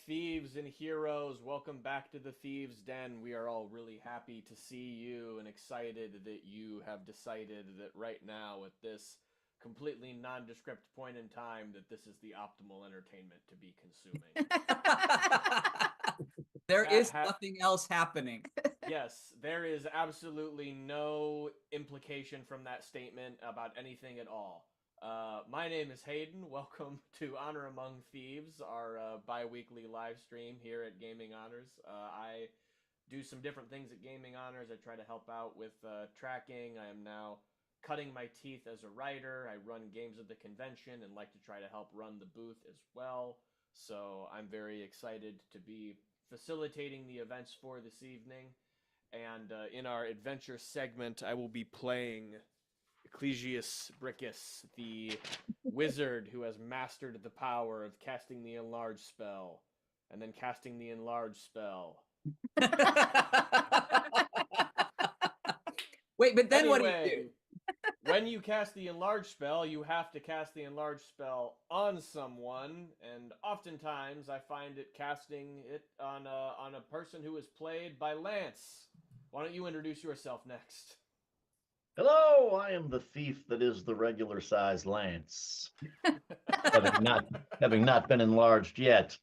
thieves and heroes, welcome back to the Thieves Den. We are all really happy to see you and excited that you have decided that right now, at this completely nondescript point in time, that this is the optimal entertainment to be consuming. There is nothing else happening. Yes, there is absolutely no implication from that statement about anything at all. My name is Hayden. Welcome to Honor Among Thieves, our bi-weekly live stream here at Gaming Honors. I do some different things at Gaming Honors. I try to help out with tracking. I am now cutting my teeth as a writer. I run games at the convention and like to try to help run the booth as well. So I'm very excited to be facilitating the events for this evening. And in our adventure segment, I will be playing Ecclesius Brickus, the wizard who has mastered the power of casting the enlarge spell, and then casting the enlarge spell. Wait, but then anyway, what do you do? When you cast the enlarge spell, you have to cast the enlarge spell on someone, and oftentimes I find it casting it on a person who is played by Lance. Why don't you introduce yourself next? Hello, I am the thief that is the regular size Lance, having not been enlarged yet.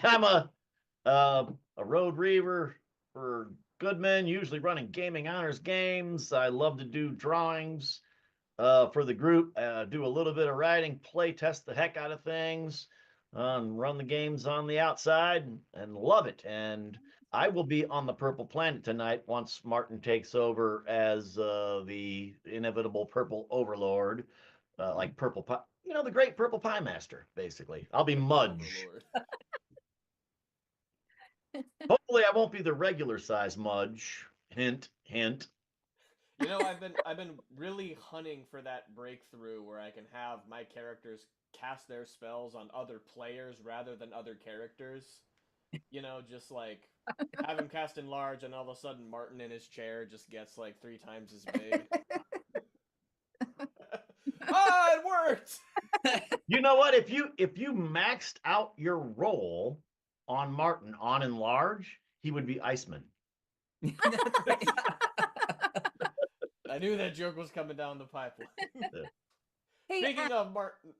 I'm a road reaver for Goodman, usually running Gaming Honors games. I love to do drawings for the group, do a little bit of writing, play test the heck out of things, run the games on the outside, and love it. And I will be on the Purple Planet tonight once Martin takes over as the inevitable Purple Overlord, like Purple Pie, the great Purple Pie Master, basically. I'll be Mudge. Hopefully I won't be the regular size Mudge. Hint, hint. I've been really hunting for that breakthrough where I can have my characters cast their spells on other players rather than other characters. Just like have him cast enlarge, and all of a sudden Martin in his chair just gets like 3 times as big. It worked! You know what? If you maxed out your roll on Martin on enlarge, he would be Iceman. I knew that joke was coming down the pipeline. Hey, Speaking of Martin,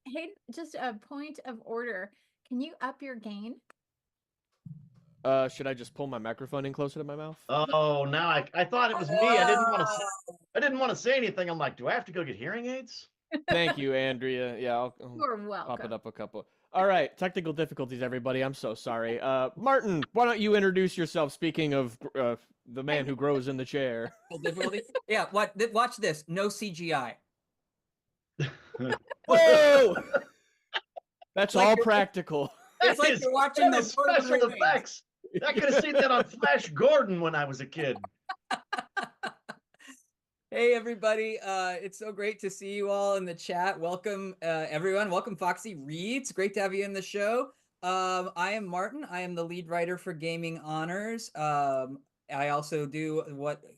Hayden, just a point of order. Can you up your gain? Should I just pull my microphone in closer to my mouth? Oh, now I thought it was me. I didn't want to say anything. I'm like, do I have to go get hearing aids? Thank you, Andrea. Yeah, I'll You're welcome. pop it up a couple. All right, technical difficulties, everybody. I'm so sorry. Martin, why don't you introduce yourself? Speaking of the man who grows in the chair. Yeah, watch this. No CGI. Whoa! That's all practical. It's like you're watching the special effects. I could have seen that on Flash Gordon when I was a kid. Hey, everybody. It's so great to see you all in the chat. Welcome, everyone. Welcome, Foxy Reeds. Great to have you in the show. I am Martin. I am the lead writer for Gaming Honors. I also do what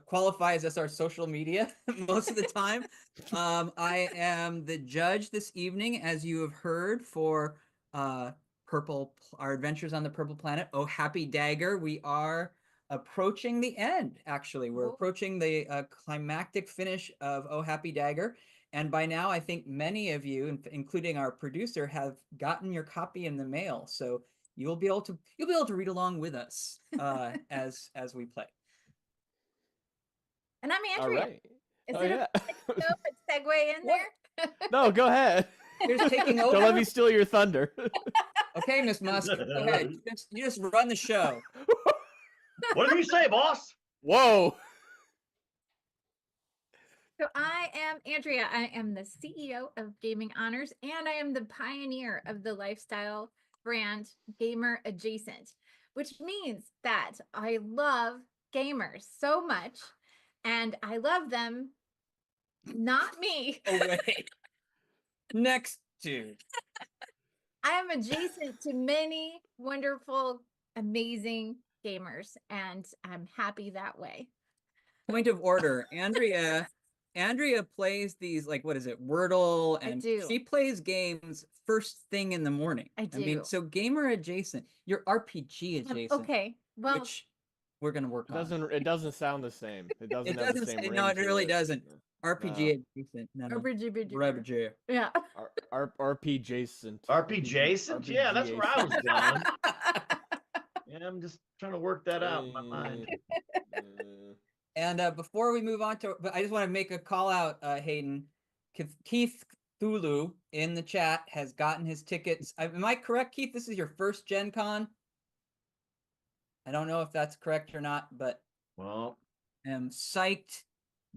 qualifies as our social media most of the time. I am the judge this evening, as you have heard, for our adventures on the Purple Planet. Oh, Happy Dagger. We are approaching the end, actually. We're approaching the climactic finish of Oh, Happy Dagger. And by now, I think many of you, including our producer, have gotten your copy in the mail. So you'll be able to read along with us as we play. And I'm Andrea. All right. Is it a segue in there? No, go ahead. You're just taking over. Don't let me steal your thunder. Okay, Miss Musk, go ahead. You just run the show. What did you say, boss? Whoa. So I am Andrea. I am the CEO of Gaming Honors, and I am the pioneer of the lifestyle brand Gamer Adjacent, which means that I love gamers so much, and I love them, not me. Oh, wait. Next to. I am adjacent to many wonderful, amazing gamers, and I'm happy that way. Point of order. Andrea Andrea plays these, like, what is it, Wordle, I and do. she plays games first thing in the morning. I I mean, do. so gamer adjacent, you're RPG adjacent, Okay. Well, which we're gonna work on. It doesn't sound the same. It doesn't It have the doesn't same say, ring no, it to really it. doesn't. No. RPG adjacent, no, no. RPG. yeah. RP adjacent. RP adjacent? Yeah, that's where I was adjacent. going. Yeah, I'm just trying to work that out in my mind. And before we move on to, but I just want to make a call out, Hayden. Keith Thulu in the chat has gotten his tickets. Am I correct, Keith? This is your first Gen Con? I don't know if that's correct or not, but Well, I'm psyched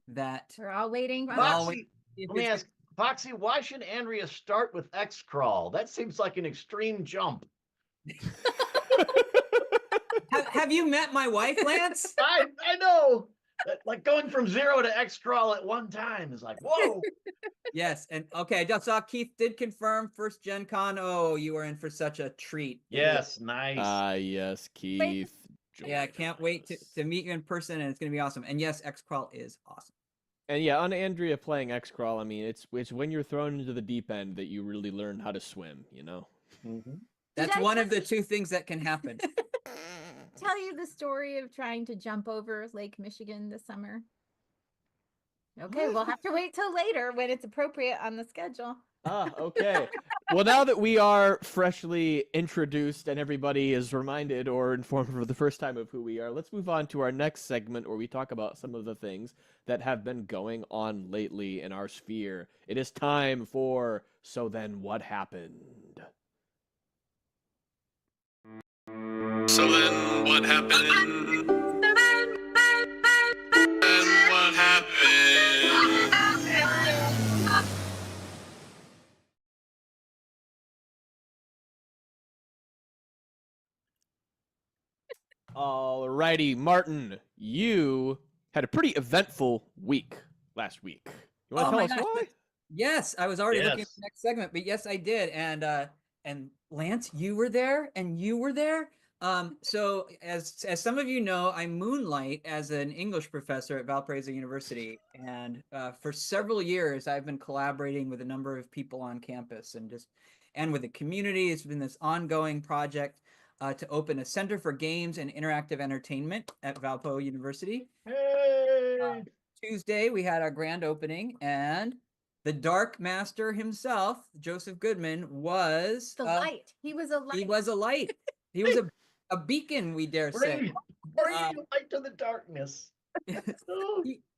that We're all waiting. Foxy, let me ask, Foxy, why should Andrea start with X Crawl? That seems like an extreme jump. have you met my wife, Lance? I know. Like going from 0 to X Crawl at one time is like, whoa. Yes, and okay, I just saw Keith did confirm first Gen Con. Oh, you are in for such a treat. Yes, nice. Yes, Keith. Yeah, I can't wait to meet you in person, and it's gonna be awesome. And yes, X Crawl is awesome. And yeah, on Andrea playing X Crawl, I mean, it's when you're thrown into the deep end that you really learn how to swim. You know. Mm-hmm. That's one of the two things that can happen. Tell you the story of trying to jump over Lake Michigan this summer? Okay, we'll have to wait till later when it's appropriate on the schedule. Okay. Well, now that we are freshly introduced and everybody is reminded or informed for the first time of who we are, let's move on to our next segment where we talk about some of the things that have been going on lately in our sphere. It is time for So Then What Happened? So then what happened? Then what happened? Alrighty, Martin, you had a pretty eventful week last week. You want to tell us why? Yes, I was already looking at Yes. the next segment, but yes, I did. And Lance, you were there, and you were there. So as some of you know, I moonlight as an English professor at Valparaiso University, and for several years I've been collaborating with a number of people on campus and with the community. It's been this ongoing project to open a Center for Games and Interactive Entertainment at Valpo University. Hey. Tuesday we had our grand opening, and the Dark Master himself, Joseph Goodman, was The light. He was a light. He was a light. He was a beacon, we dare say. Bring light to the darkness.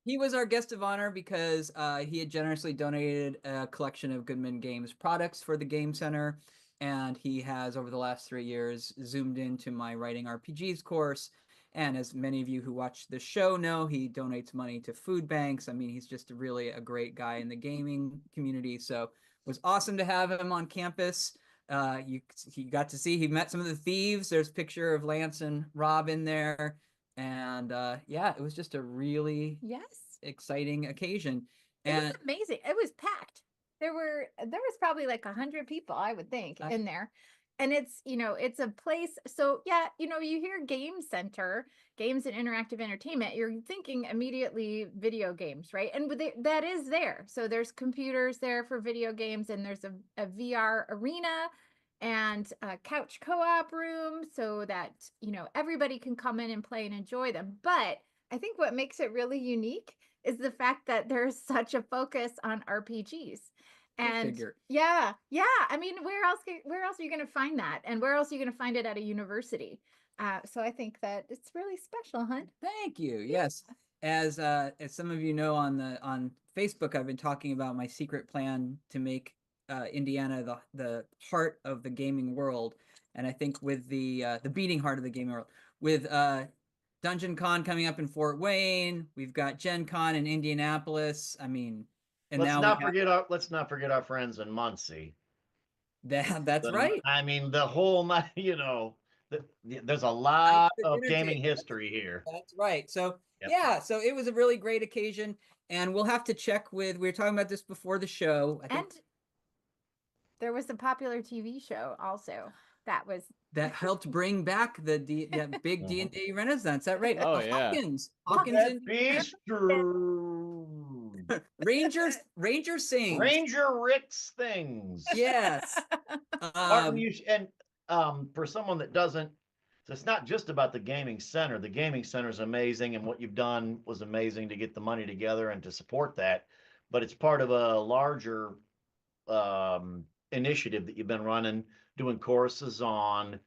He was our guest of honor because he had generously donated a collection of Goodman Games products for the Game Center, and he has, over the last 3 years, zoomed into my Writing RPGs course. And as many of you who watch the show know, he donates money to food banks. I mean, he's just really a great guy in the gaming community. So it was awesome to have him on campus. He got to see, he met some of the thieves. There's a picture of Lance and Rob in there. And yeah, it was just a really exciting occasion. And it was amazing. It was packed. There was probably like 100 people, I would think, in there. And it's, it's a place. So yeah, you hear Game Center, Games and Interactive Entertainment, you're thinking immediately video games, right? And that is there. So there's computers there for video games, and there's a VR arena and a couch co-op room so that, everybody can come in and play and enjoy them. But I think what makes it really unique is the fact that there's such a focus on RPGs. And yeah. I mean, where else are you going to find that? And where else are you going to find it at a university? So I think that it's really special, huh? Thank you. Yes. As some of you know, on Facebook, I've been talking about my secret plan to make Indiana the heart of the gaming world. And I think with the beating heart of the gaming world, with Dungeon Con coming up in Fort Wayne, we've got Gen Con in Indianapolis. I mean, and let's not forget our friends in Muncie. That's right. I mean, the whole night, there's a lot of gaming history here. That's right. So yeah, so it was a really great occasion, and we'll have to check with. We were talking about this before the show, and there was a popular TV show also that helped bring back that big D&D renaissance. That right? Oh yeah, Hawkins. Bistro. Ranger sings. Ranger Rick's things. Yes. Martin, and for someone that doesn't, so it's not just about the gaming center. The gaming center is amazing, and what you've done was amazing to get the money together and to support that. But it's part of a larger initiative that you've been running, doing courses on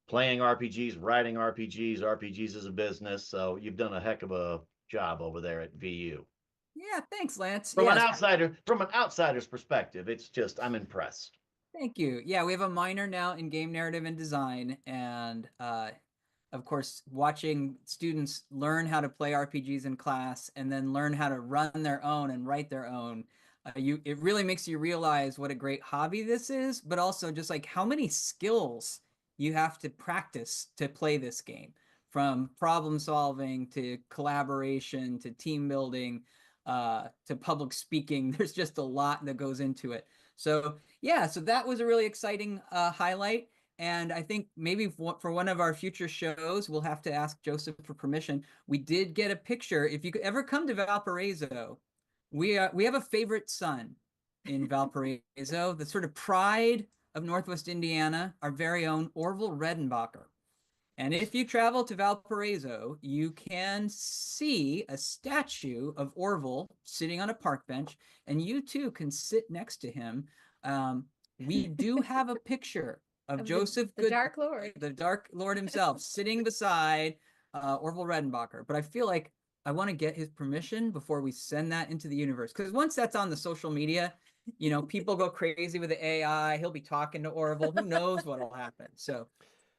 playing RPGs, writing RPGs. RPGs as a business. So you've done a heck of a job over there at VU. Yeah, thanks, Lance. From Yes. an outsider's perspective, it's just I'm impressed. Thank you. Yeah, we have a minor now in game narrative and design, and of course, watching students learn how to play RPGs in class and then learn how to run their own and write their own. It really makes you realize what a great hobby this is, but also just like how many skills you have to practice to play this game, from problem solving to collaboration to team building to public speaking. There's just a lot that goes into it. So yeah, so that was a really exciting highlight. And I think maybe for one of our future shows, we'll have to ask Joseph for permission. We did get a picture. If you could ever come to Valparaiso, we have a favorite son in Valparaiso, the sort of pride of Northwest Indiana, our very own Orville Redenbacher. And if you travel to Valparaiso, you can see a statue of Orville sitting on a park bench, and you too can sit next to him. We do have a picture of Joseph the Dark Lord, the Dark Lord himself, sitting beside Orville Redenbacher. But I feel like I want to get his permission before we send that into the universe, because once that's on the social media, you know, people go crazy with the AI. He'll be talking to Orville. Who knows what'll happen? So.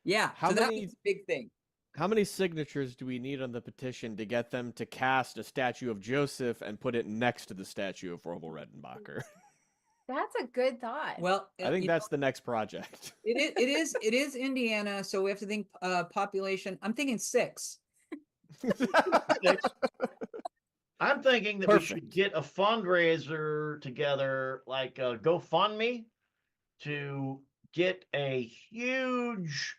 Yeah, so that was a big thing. How many signatures do we need on the petition to get them to cast a statue of Joseph and put it next to the statue of Orville Redenbacher? That's a good thought. Well, I think that's the next project. It is Indiana, so we have to think population. I'm thinking 6. I'm thinking that we should get a fundraiser together, like a GoFundMe, to get a huge,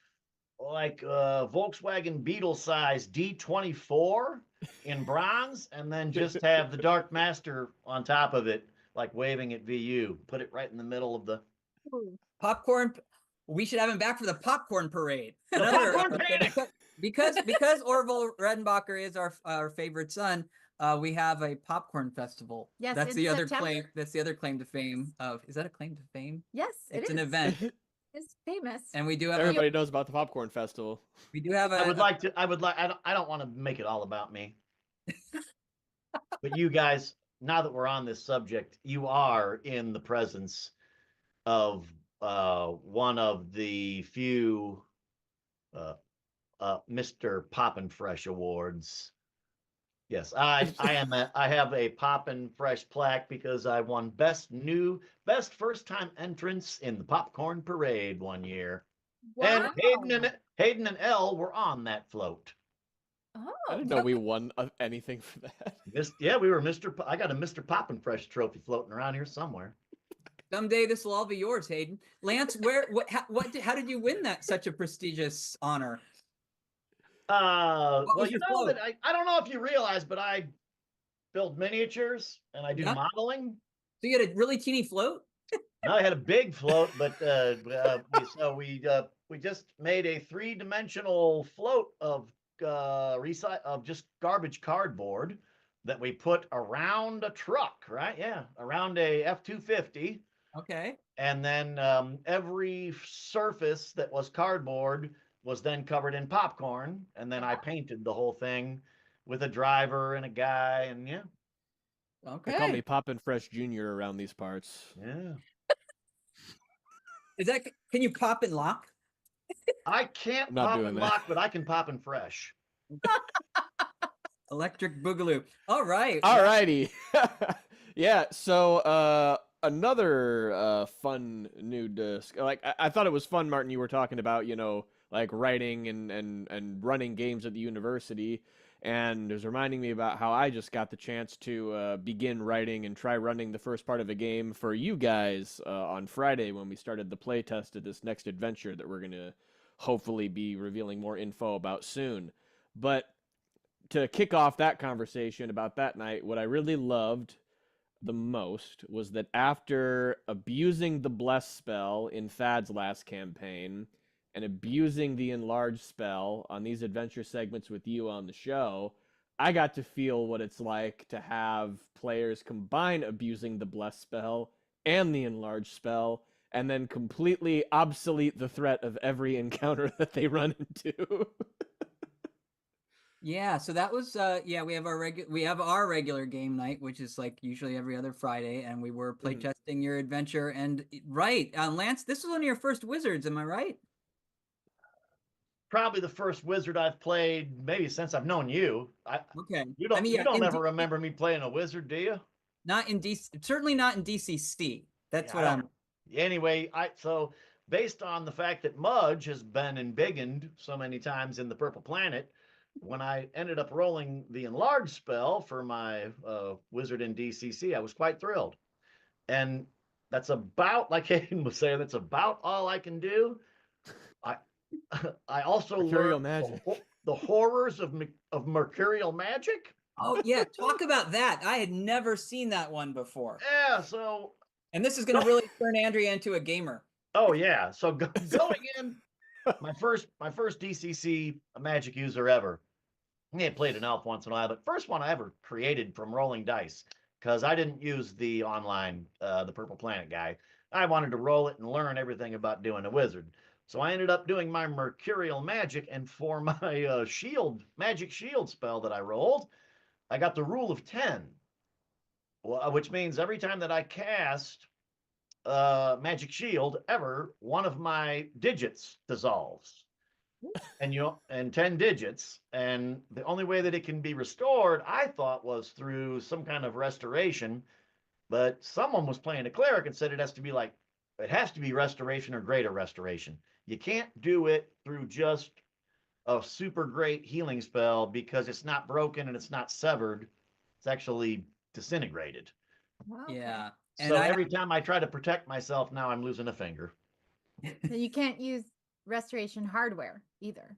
like Volkswagen Beetle size D24 in bronze, and then just have the Dark Master on top of it, like waving at VU. Put it right in the middle of the popcorn. We should have him back for the popcorn parade. The popcorn panic. Because Orville Redenbacher is our favorite son. We have a popcorn festival. Yes, that's the other September. claim. That's the other claim to fame. Is that a claim to fame? Yes, it's an event. It's famous. And we do have everybody knows about the popcorn festival. We do have I don't want to make it all about me. But you guys, now that we're on this subject, you are in the presence of one of the few Mr. Poppin' Fresh awards. Yes, I have a Poppin' Fresh plaque because I won best first time entrance in the popcorn parade one year. Wow. And Hayden and Elle were on that float. Oh, I didn't know we won anything for that. We were I got a Mr. Poppin' Fresh trophy floating around here somewhere. Someday this will all be yours, Hayden. Lance, how did you win such a prestigious honor? Well, you know that I don't know if you realize, but I build miniatures and I do modeling. So you had a really teeny float? No, I had a big float, but we just made a 3-dimensional float of just garbage cardboard that we put around a truck, right? Yeah, around a F-250. Okay. And then every surface that was cardboard was then covered in popcorn, and then I painted the whole thing with a driver and a guy, and yeah. Okay. They call me Poppin' Fresh Jr. around these parts. Yeah. Can you pop and lock? I can't pop and lock, but I can pop and fresh. Electric Boogaloo. All right. All righty. Yeah, so another fun new disc. Like I thought it was fun, Martin, you were talking about, like writing and running games at the university, and it was reminding me about how I just got the chance to begin writing and try running the first part of a game for you guys on Friday when we started the playtest of this next adventure that we're going to hopefully be revealing more info about soon. But to kick off that conversation about that night, what I really loved the most was that after abusing the bless spell in Thad's last campaign and abusing the enlarge spell on these adventure segments with you on the show, I got to feel what it's like to have players combine abusing the bless spell and the enlarge spell and then completely obsolete the threat of every encounter that they run into. Yeah, so that was yeah, we have our regular game night, which is like usually every other Friday, and we were playtesting your adventure. And right, Lance, this was one of your first wizards, am I right? Probably the first wizard I've played maybe since I've known you. Okay. You don't I mean, you yeah, don't ever remember me playing a wizard, do you? not in DC, certainly not in DCC. That's Yeah, what I'm. Anyway, so based on the fact that Mudge has been embiggened so many times in the Purple Planet, when I ended up rolling the enlarged spell for my wizard in DCC, I was quite thrilled. And that's about, like Hayden was saying, that's about all I can do. I I also Mercurial learned magic. the horrors of mercurial magic. Oh yeah, talk about that. I had never seen that one before. Yeah, so And this is going to really turn Andrea into a gamer. oh yeah, so going in my first DCC magic user ever. I had played an elf once in a while, but first one I ever created from rolling dice because I didn't use the online the Purple Planet guy. I wanted to roll it and learn everything about doing a wizard. So I ended up doing my mercurial magic, and for my magic shield spell that I rolled, I got the rule of 10, which means every time that I cast magic shield ever, one of my digits dissolves. And 10 digits, and the only way that it can be restored, I thought, was through some kind of restoration, but someone was playing a cleric and said it has to be restoration or greater restoration. You can't do it through just a super great healing spell because it's not broken and it's not severed. It's actually disintegrated. Okay. Yeah. So every time I try to protect myself, now I'm losing a finger. So you can't use restoration hardware either.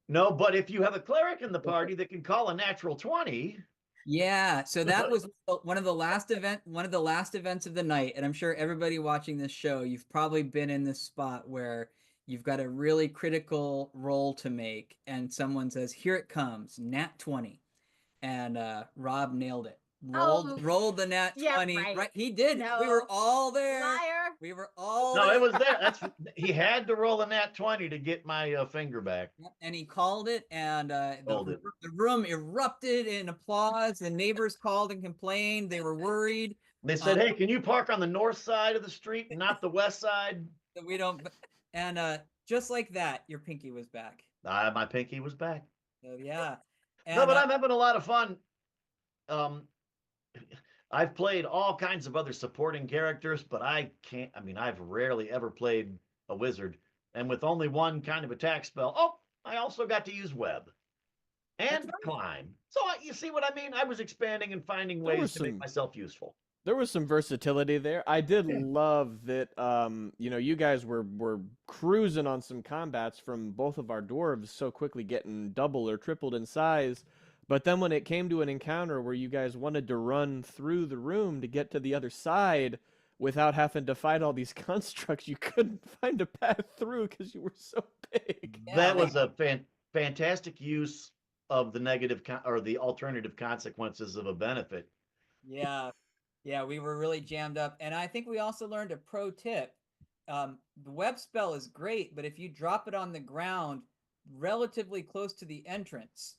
No, but if you have a cleric in the party that can call a natural 20. Yeah, so that was one of the last events of the night, and I'm sure everybody watching this show, you've probably been in this spot where you've got a really critical roll to make, and someone says, "Here it comes, nat 20," and Rob nailed it. Rolled the nat 20. Right, he did. No. We were all there. Liar. We were all No, there. it was there. He had to roll a nat 20 to get my finger back. And he called it, and the room erupted in applause. The neighbors called and complained. They were worried. They said, "Hey, can you park on the north side of the street, not the west side?" We don't. And just like that, your pinky was back. My pinky was back. So yeah. And, no, but I'm having a lot of fun. I've played all kinds of other supporting characters, but I've rarely ever played a wizard. And with only one kind of attack spell, I also got to use web and climb. So you see what I mean? I was expanding and finding ways to make myself useful. There was some versatility there. I did love that, you guys were cruising on some combats from both of our dwarves so quickly getting double or tripled in size. But then when it came to an encounter where you guys wanted to run through the room to get to the other side without having to fight all these constructs, you couldn't find a path through because you were so big. Yeah, that was a fantastic use of the negative or the alternative consequences of a benefit. Yeah. Yeah, we were really jammed up. And I think we also learned a pro tip. The web spell is great, but if you drop it on the ground relatively close to the entrance,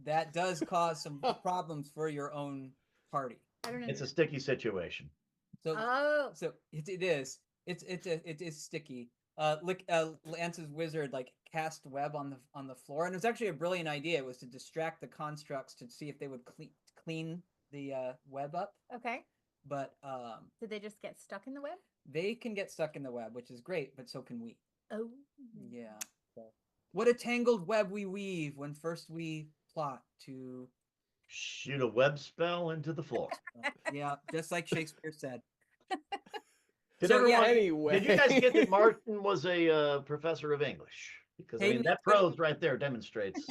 that does cause some problems for your own party. I don't know. It's a sticky situation. So it is. It is sticky. Lance's wizard cast web on the floor, and it was actually a brilliant idea. It was to distract the constructs to see if they would clean the web up. Okay. But did they just get stuck in the web? They can get stuck in the web, which is great, but so can we. Oh. Yeah. So, what a tangled web we weave when first we plot to shoot a web spell into the floor. Yeah, just like Shakespeare said. Did you guys get that Martin was a professor of English? Because that prose right there demonstrates.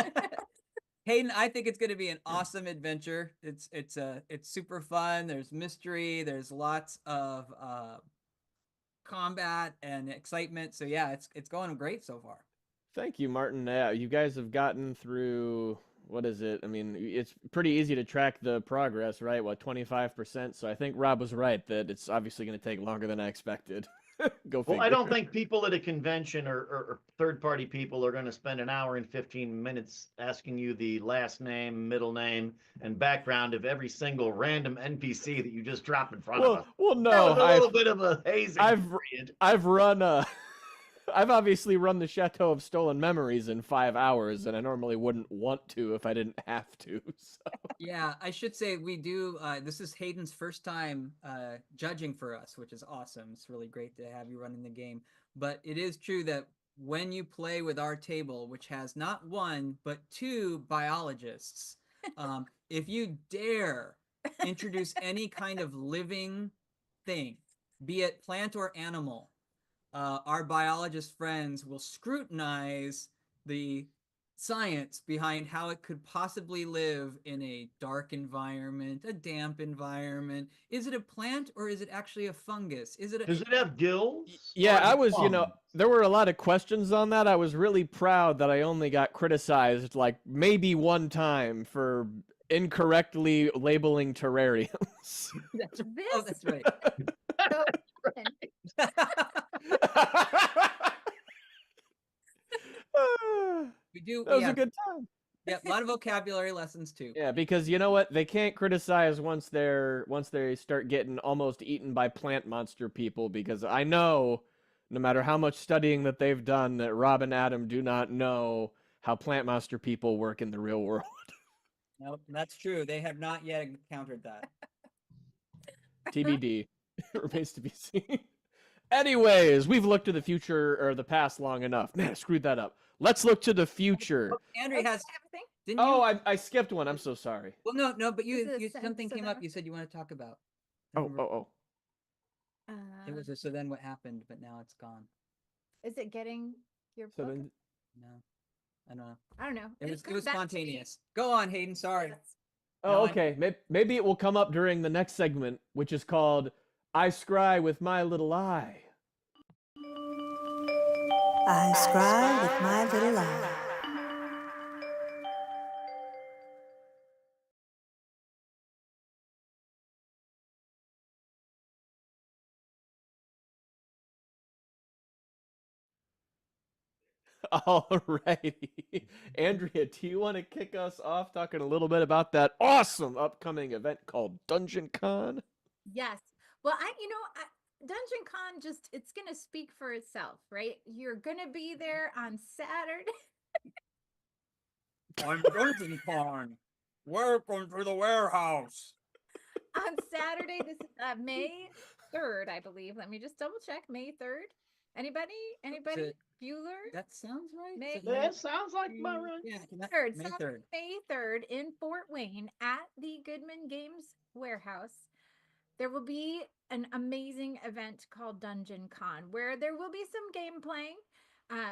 Hayden, I think it's going to be an awesome adventure. It's super fun. There's mystery. There's lots of combat and excitement. So yeah, it's going great so far. Thank you, Martin. Yeah, you guys have gotten through, what is it? I mean, it's pretty easy to track the progress, right? What, 25%? So I think Rob was right that it's obviously going to take longer than I expected. Go figure. Well, I don't think people at a convention or third-party people are going to spend an hour and 15 minutes asking you the last name, middle name, and background of every single random NPC that you just drop in front of us. Well, That no, was a little bit of a hazing period. I've run I've obviously run the Chateau of Stolen Memories in 5 hours, and I normally wouldn't want to if I didn't have to. So. Yeah, I should say we do. This is Hayden's first time judging for us, which is awesome. It's really great to have you running the game. But it is true that when you play with our table, which has not one but two biologists, if you dare introduce any kind of living thing, be it plant or animal, our biologist friends will scrutinize the science behind how it could possibly live in a dark environment, a damp environment. Is it a plant or is it actually a fungus? Is it Does it have gills? Yeah, Or I was, lungs? there were a lot of questions on that. I was really proud that I only got criticized like maybe one time for incorrectly labeling terrariums. That's, This oh, that's right. so We do. That was Yeah, a good time. yeah, a lot of vocabulary lessons too. Yeah, because you know what? They can't criticize once they start getting almost eaten by plant monster people, because I know no matter how much studying that they've done that Rob and Adam do not know how plant monster people work in the real world. Nope, that's true. They have not yet encountered that. TBD. Remains to be seen. Anyways, we've looked to the future or the past long enough. Man, I screwed that up. Let's look to the future. Oh, Andrea has. everything. Didn't you? Oh, I skipped one. I'm so sorry. Well, no, but Is it you a something sense came of up. You said you want to talk about. Oh. It was a, so then what happened, but now it's gone. Is it getting your So book? then, No, I don't know. I don't know. It was comes back to me. spontaneous. Go on, Hayden. Sorry. Yes. oh, No, I- okay. Maybe it will come up during the next segment, which is called "I Scry with My Little Eye." I scry with my little eye. Alrighty. Andrea, do you want to kick us off talking a little bit about that awesome upcoming event called Dungeon Con? Yes. Well, Dungeon Con it's going to speak for itself, right? You're going to be there on Saturday. I'm Dungeon Con. Welcome to the warehouse. On Saturday, this is May 3rd, I believe. Let me just double check. May 3rd. Anybody? it- Bueller? That sounds right. May- Is it That sounds like about right. Yeah, Third, May Saturday, 3rd. May 3rd in Fort Wayne at the Goodman Games Warehouse. There will be an amazing event called Dungeon Con where there will be some game playing.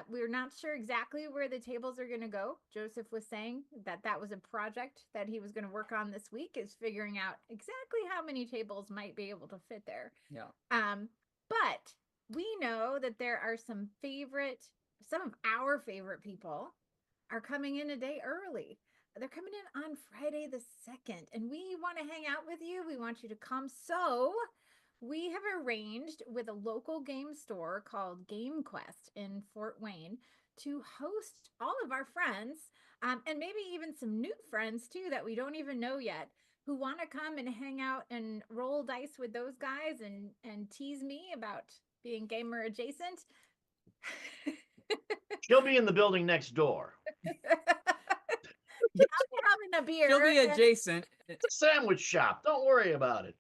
We're not sure exactly where the tables are going to go. Joseph was saying that was a project that he was going to work on this week, is figuring out exactly how many tables might be able to fit there. Yeah. But we know that there are some of our favorite people are coming in a day early. They're coming in on Friday the 2nd, and we want to hang out with you. We want you to come. So we have arranged with a local game store called Game Quest in Fort Wayne to host all of our friends, and maybe even some new friends too that we don't even know yet, who want to come and hang out and roll dice with those guys and tease me about being gamer adjacent. She'll be in the building next door. I'll be having a beer. She'll be and- adjacent. It's a sandwich shop. Don't worry about it.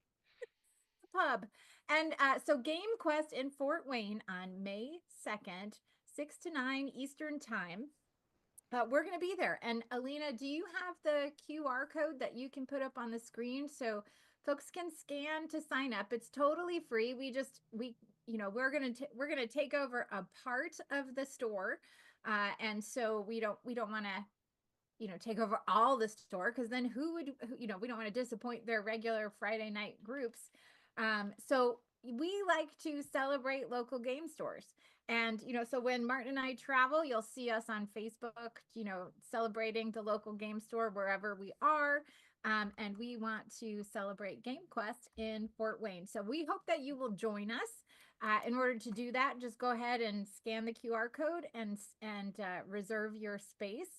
pub. And so Game Quest in Fort Wayne on May 2nd, 6 to 9 Eastern time. We're going to be there. And Alina, do you have the QR code that you can put up on the screen so folks can scan to sign up? It's totally free. We're going to take over a part of the store. And so we don't want to take over all the store, because then we don't want to disappoint their regular Friday night groups. So we like to celebrate local game stores. And, so when Martin and I travel, you'll see us on Facebook, celebrating the local game store wherever we are. And we want to celebrate Game Quest in Fort Wayne. So we hope that you will join us. In order to do that, just go ahead and scan the QR code and reserve your space.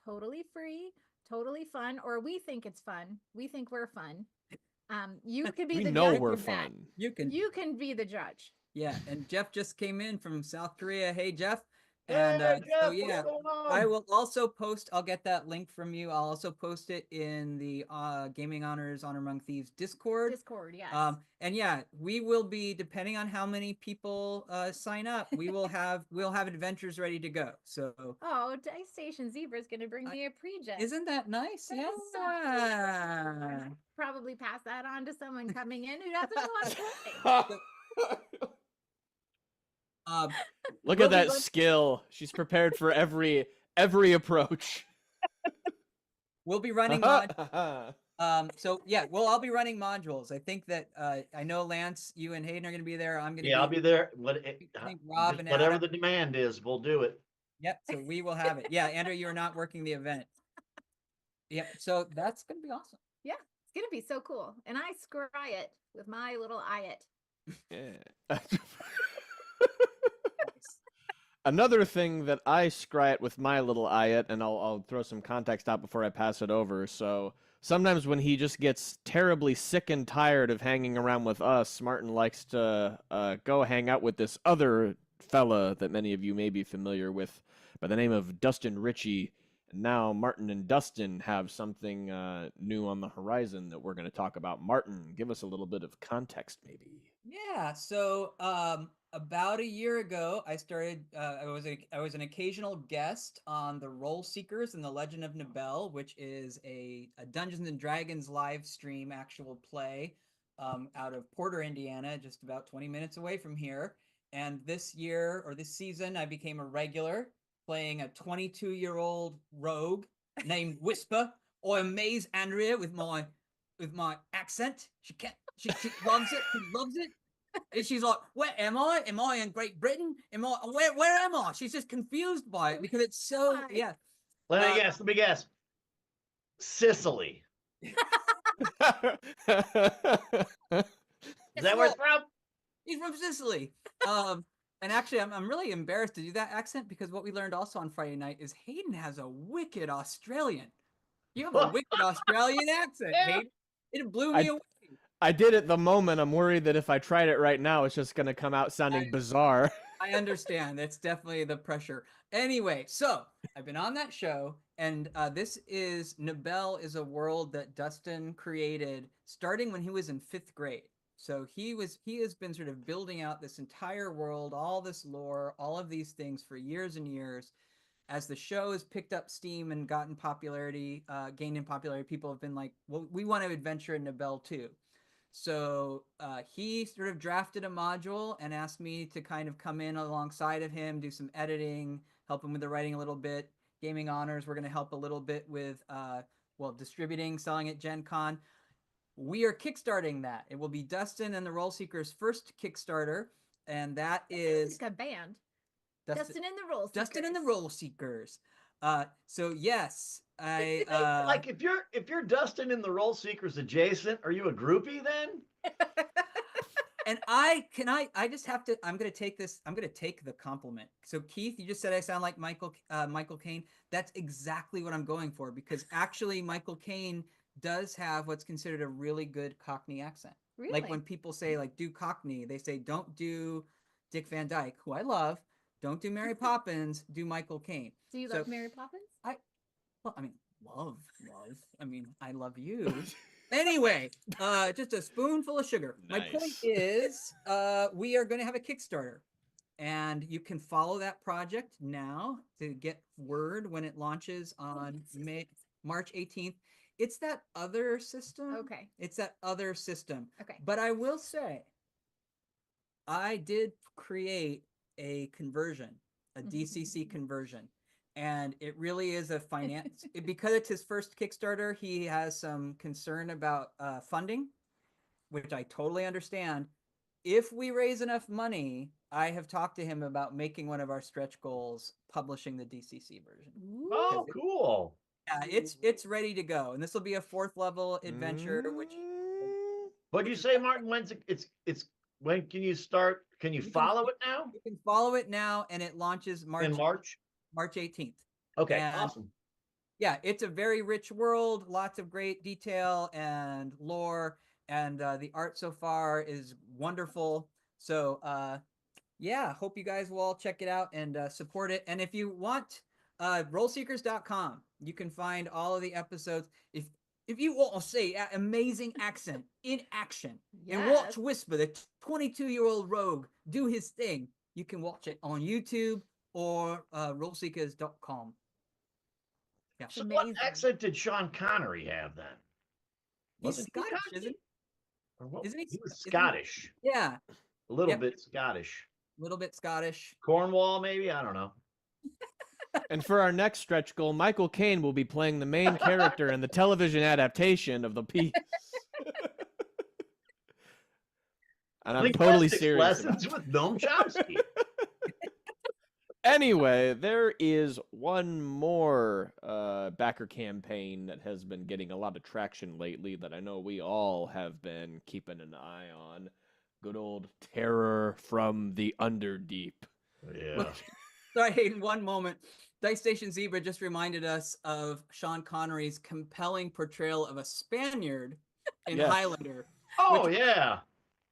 Totally free, totally fun, or we think it's fun. We think we're fun. You could be We the know judge we're of that. fun. You can. You can be the judge. Yeah, and Jeff just came in from South Korea. Hey, Jeff. Hey, And Jeff, so what's yeah, going on? I will also post. I'll get that link from you. I'll also post it in the Gaming Honors Honor Among Thieves Discord. Yes. And yeah, we will be, depending on how many people sign up, we'll have adventures ready to go. So Dice Station Zebra is going to bring me a pre-gen. isn't that nice? That Yeah. is so cute. Probably pass that on to someone coming in who doesn't want to play. Look We'll at be that run- skill. She's prepared for every approach. We'll be running so yeah, we'll all be running modules. I think that I know Lance, you and Hayden are going to be there. I'm going to Yeah, I'll be there. I think Rob and Whatever Adam. the demand is, we'll do it. Yep. So we will have it. Yeah, Andrew, you are not working the event. Yep. So that's going to be awesome. Yeah, it's going to be so cool. And I scry it with my little eye Yeah. Another thing that I scry it with my little eye, and I'll throw some context out before I pass it over. So sometimes when he just gets terribly sick and tired of hanging around with us, Martin likes to go hang out with this other fella that many of you may be familiar with by the name of Dustin Ritchie. And now Martin and Dustin have something new on the horizon that we're going to talk about. Martin, give us a little bit of context, maybe. Yeah. So about a year ago, I started. I was an occasional guest on the Roll Seekers and the Legend of Nibel, which is a Dungeons and Dragons live stream actual play out of Porter, Indiana, just about 20 minutes away from here. And this season, I became a regular, playing a 22-year-old rogue named Whisper. I amaze Andrea with my accent. She loves it. She loves it. And she's like, "Where am I? Am I in Great Britain? Where am I?" She's just confused by it because it's so yeah. Let me guess. Sicily. Is that where it's from? He's from Sicily. And actually, I'm really embarrassed to do that accent because what we learned also on Friday night is Hayden has a wicked Australian. You have a wicked Australian accent, Yeah. Hayden. It blew me away. I did at the moment. I'm worried that if I tried it right now, it's just going to come out sounding bizarre. I understand. That's definitely the pressure. Anyway, so I've been on that show, and Nibel is a world that Dustin created starting when he was in 5th grade. So he has been sort of building out this entire world, all this lore, all of these things for years and years. As the show has picked up steam and gained in popularity, people have been like, well, we want to adventure in Nibel too. So he sort of drafted a module and asked me to kind of come in alongside of him, do some editing, help him with the writing a little bit. Gaming Honors, we're going to help a little bit with, distributing, selling at Gen Con. We are kickstarting that. It will be Dustin and the Roll Seekers' first Kickstarter, and that is like a band. Dustin and the Roll Seekers. Dustin and the Roll Seekers. So yes, I like if you're Dustin in the Roll Seekers adjacent, are you a groupie then? And I'm gonna take the compliment. So Keith, you just said I sound like Michael Caine. That's exactly what I'm going for, because actually Michael Caine does have what's considered a really good Cockney accent. Really? Like when people say like do Cockney, they say don't do Dick Van Dyke, who I love. Don't do Mary Poppins, do Michael Caine. Do you love Mary Poppins? Love. I mean, I love you. Anyway, just a spoonful of sugar. Nice. My point is, we are going to have a Kickstarter, and you can follow that project now to get word when it launches on March 18th. It's that other system. Okay. It's that other system. Okay. But I will say, I did create a conversion, a DCC conversion. and it really is a finance because it's his first Kickstarter. He has some concern about funding, which I totally understand. If we raise enough money, I have talked to him about making one of our stretch goals, publishing the DCC version. Oh, cool. Yeah, it's ready to go, and this will be a 4th level adventure. Which But you say, Martin, when's it's when can you start? Can you follow it now? You can follow it now, and it launches In March March? 18th. Okay, And awesome. yeah, it's a very rich world, lots of great detail and lore, and the art so far is wonderful. So yeah, hope you guys will all check it out and support it. And if you want, rollseekers.com, you can find all of the episodes. If you want to see amazing accent in action and watch Whisper, the 22-year-old rogue, do his thing, you can watch it on YouTube or rollseekers.com. Yeah. So what accent did Sean Connery have then? He's Wasn't Scottish, he isn't he? Or what? Isn't he? He was Isn't he? Scottish. Yeah, A little Yep. bit Scottish. a little bit Scottish. Cornwall, maybe? I don't know. And for our next stretch goal, Michael Caine will be playing the main character in the television adaptation of the piece. And I'm totally Linguistics serious about lessons with Noam Chomsky. Anyway, there is one more backer campaign that has been getting a lot of traction lately that I know we all have been keeping an eye on. Good old Terror from the Underdeep. Yeah. Sorry, Hayden, one moment. Dice Station Zebra just reminded us of Sean Connery's compelling portrayal of a Spaniard in Yes. Highlander. Oh, yeah.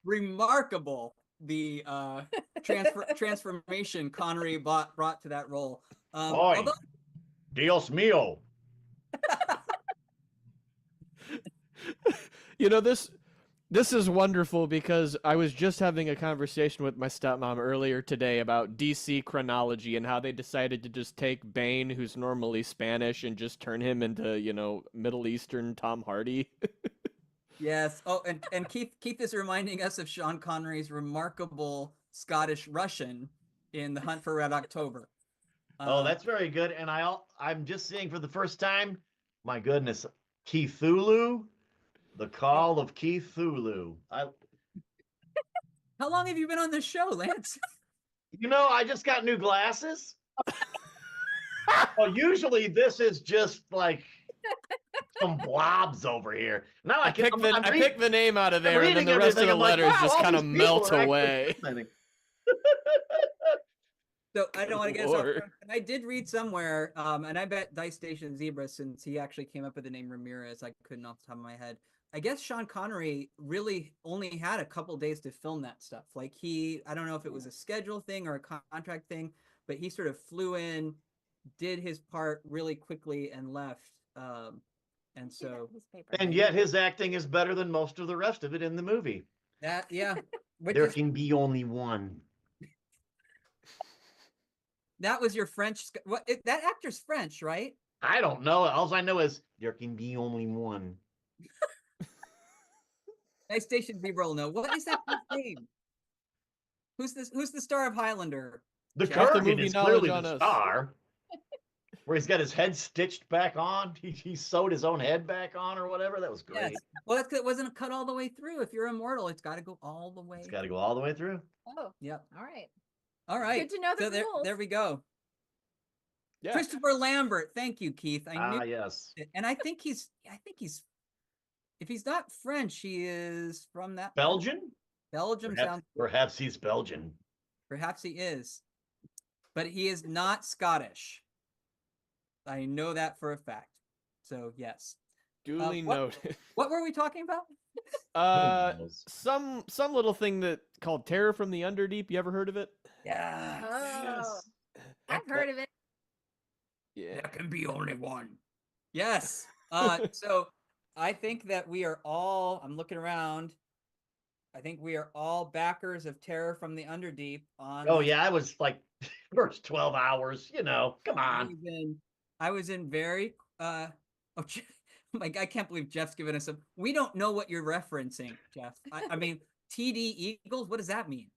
Remarkable, the transformation Connery brought to that role. Boy, Although, Dios mío. You know, this is wonderful because I was just having a conversation with my stepmom earlier today about DC chronology and how they decided to just take Bane, who's normally Spanish, and just turn him into, you know, Middle Eastern Tom Hardy. yes. Oh, and Keith is reminding us of Sean Connery's remarkable Scottish Russian in The Hunt for Red October. Oh, that's very good. And I'm just seeing for the first time, my goodness, Cthulhu, the Call of Cthulhu. How long have you been on this show, Lance? I just got new glasses. Well, usually this is just like some blobs over here. Now I pick the name out of there, and then reading the rest of everything, the I'm like, letters wow, just all kind of these people melt are actually away. listening. So I don't want to get us off Lord. track. And I did read somewhere, and I bet Dice Station Zebra, since he actually came up with the name Ramirez, I couldn't off the top of my head. I guess Sean Connery really only had a couple days to film that stuff. Like I don't know if it was a schedule thing or a contract thing, but he sort of flew in, did his part really quickly, and left. And so, And yet his acting is better than most of the rest of it in the movie. that, yeah, There can be only one. that was your French. That actor's French, right? I don't know. All I know is there can be only one. Dice Station Zebra will know. What is that name? Who's the star of Highlander? The Got the Kurgan movie is knowledge clearly on the us. star. Where he's got his head stitched back on. He sewed his own head back on or whatever. That was great. Yes. Well, that's 'cause it wasn't cut all the way through. If you're immortal, it's got to go all the way. It's got to go all the way through. Oh, Yep. all right. All right. Good to know the So there rules. we go. Yeah. Christopher Lambert. Thank you, Keith. I knew Yes. it. And I think he's if he's not French, he is from that Belgian? Belgium Perhaps, sounds perhaps he's Belgian. perhaps he is. But he is not Scottish. I know that for a fact. So yes. Duly what- noted. What were we talking about? Some little thing that called Terror from the Underdeep. You ever heard of it? Yeah. Oh, I've heard of it. Yeah. There can be only one. Yes. So I think that we are all, I'm looking around. I think we are all backers of Terror from the Underdeep on. Oh, yeah. I was like, first 12 hours, come on. I was in very, like, I can't believe Jeff's given us we don't know what you're referencing, Jeff. I mean, TD Eagles, what does that mean?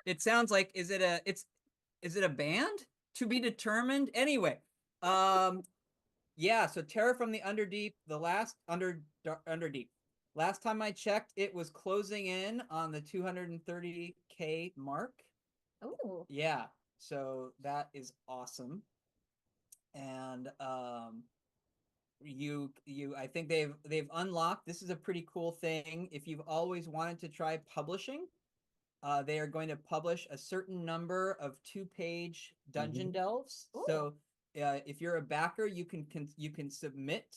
It sounds like, is it a band? to be determined. Anyway, yeah. So Terror from the Underdeep, the last Underdeep. Last time I checked, it was closing in on the 230K mark. Oh, Yeah. So that is awesome. And I think they've unlocked, this is a pretty cool thing. If you've always wanted to try publishing, they are going to publish a certain number of 2-page dungeon delves. Ooh. So if you're a backer, you can submit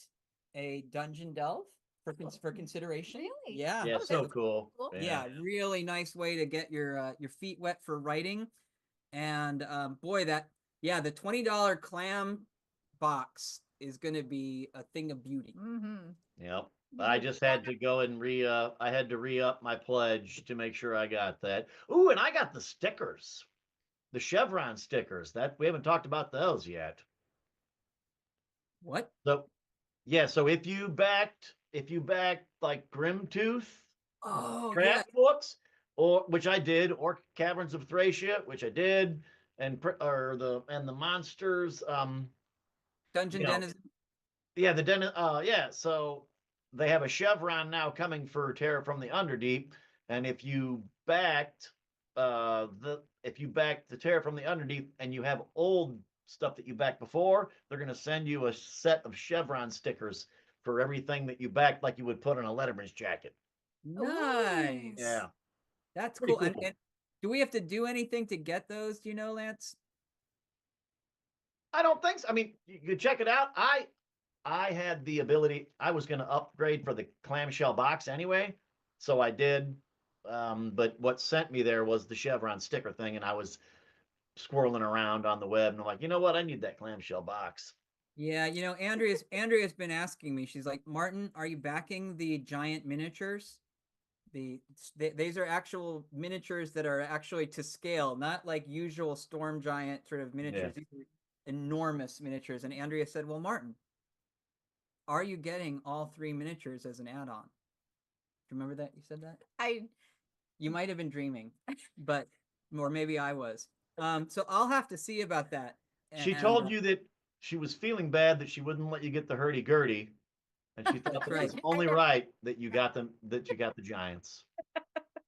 a dungeon delve for consideration. Really? Yeah. Yeah, Oh, so that's cool. cool. Yeah, really nice way to get your feet wet for writing. And boy, the $20 clam box is going to be a thing of beauty. Mm-hmm. Yep. I just had to go and I had to re-up my pledge to make sure I got that. Ooh, and I got the stickers. The Chevron stickers. That we haven't talked about those yet. What? So yeah, so if you backed like Grimtooth Oh, yeah. craft books, or which I did, or Caverns of Thracia, which I did, and the monsters, Dungeon you know, Denizen. yeah, yeah, so they have a chevron now coming for Terror from the Underdeep, and if you backed the Terror from the Underdeep and you have old stuff that you backed before, they're going to send you a set of chevron stickers for everything that you backed, like you would put on a Letterman's jacket. Nice. Yeah, That's pretty cool. cool. And do we have to do anything to get those? Do you know, Lance? I don't think so. I mean, you could check it out. I had the ability. I was going to upgrade for the clamshell box anyway, so I did. But what sent me there was the chevron sticker thing, and I was squirreling around on the web, and I'm like, you know what? I need that clamshell box. Yeah, Andrea's been asking me. She's like, Martin, are you backing the giant miniatures? These are actual miniatures that are actually to scale, not like usual storm giant sort of miniatures. Yeah. These are enormous miniatures. And Andrea said, well, Martin, are you getting all 3 miniatures as an add-on? Do you remember that? You said that? You might have been dreaming, but or maybe I was. So I'll have to see about that. She And, told you that she was feeling bad that she wouldn't let you get the hurdy-gurdy, and she thought That's that it was right. only right that you got them, that you got the giants.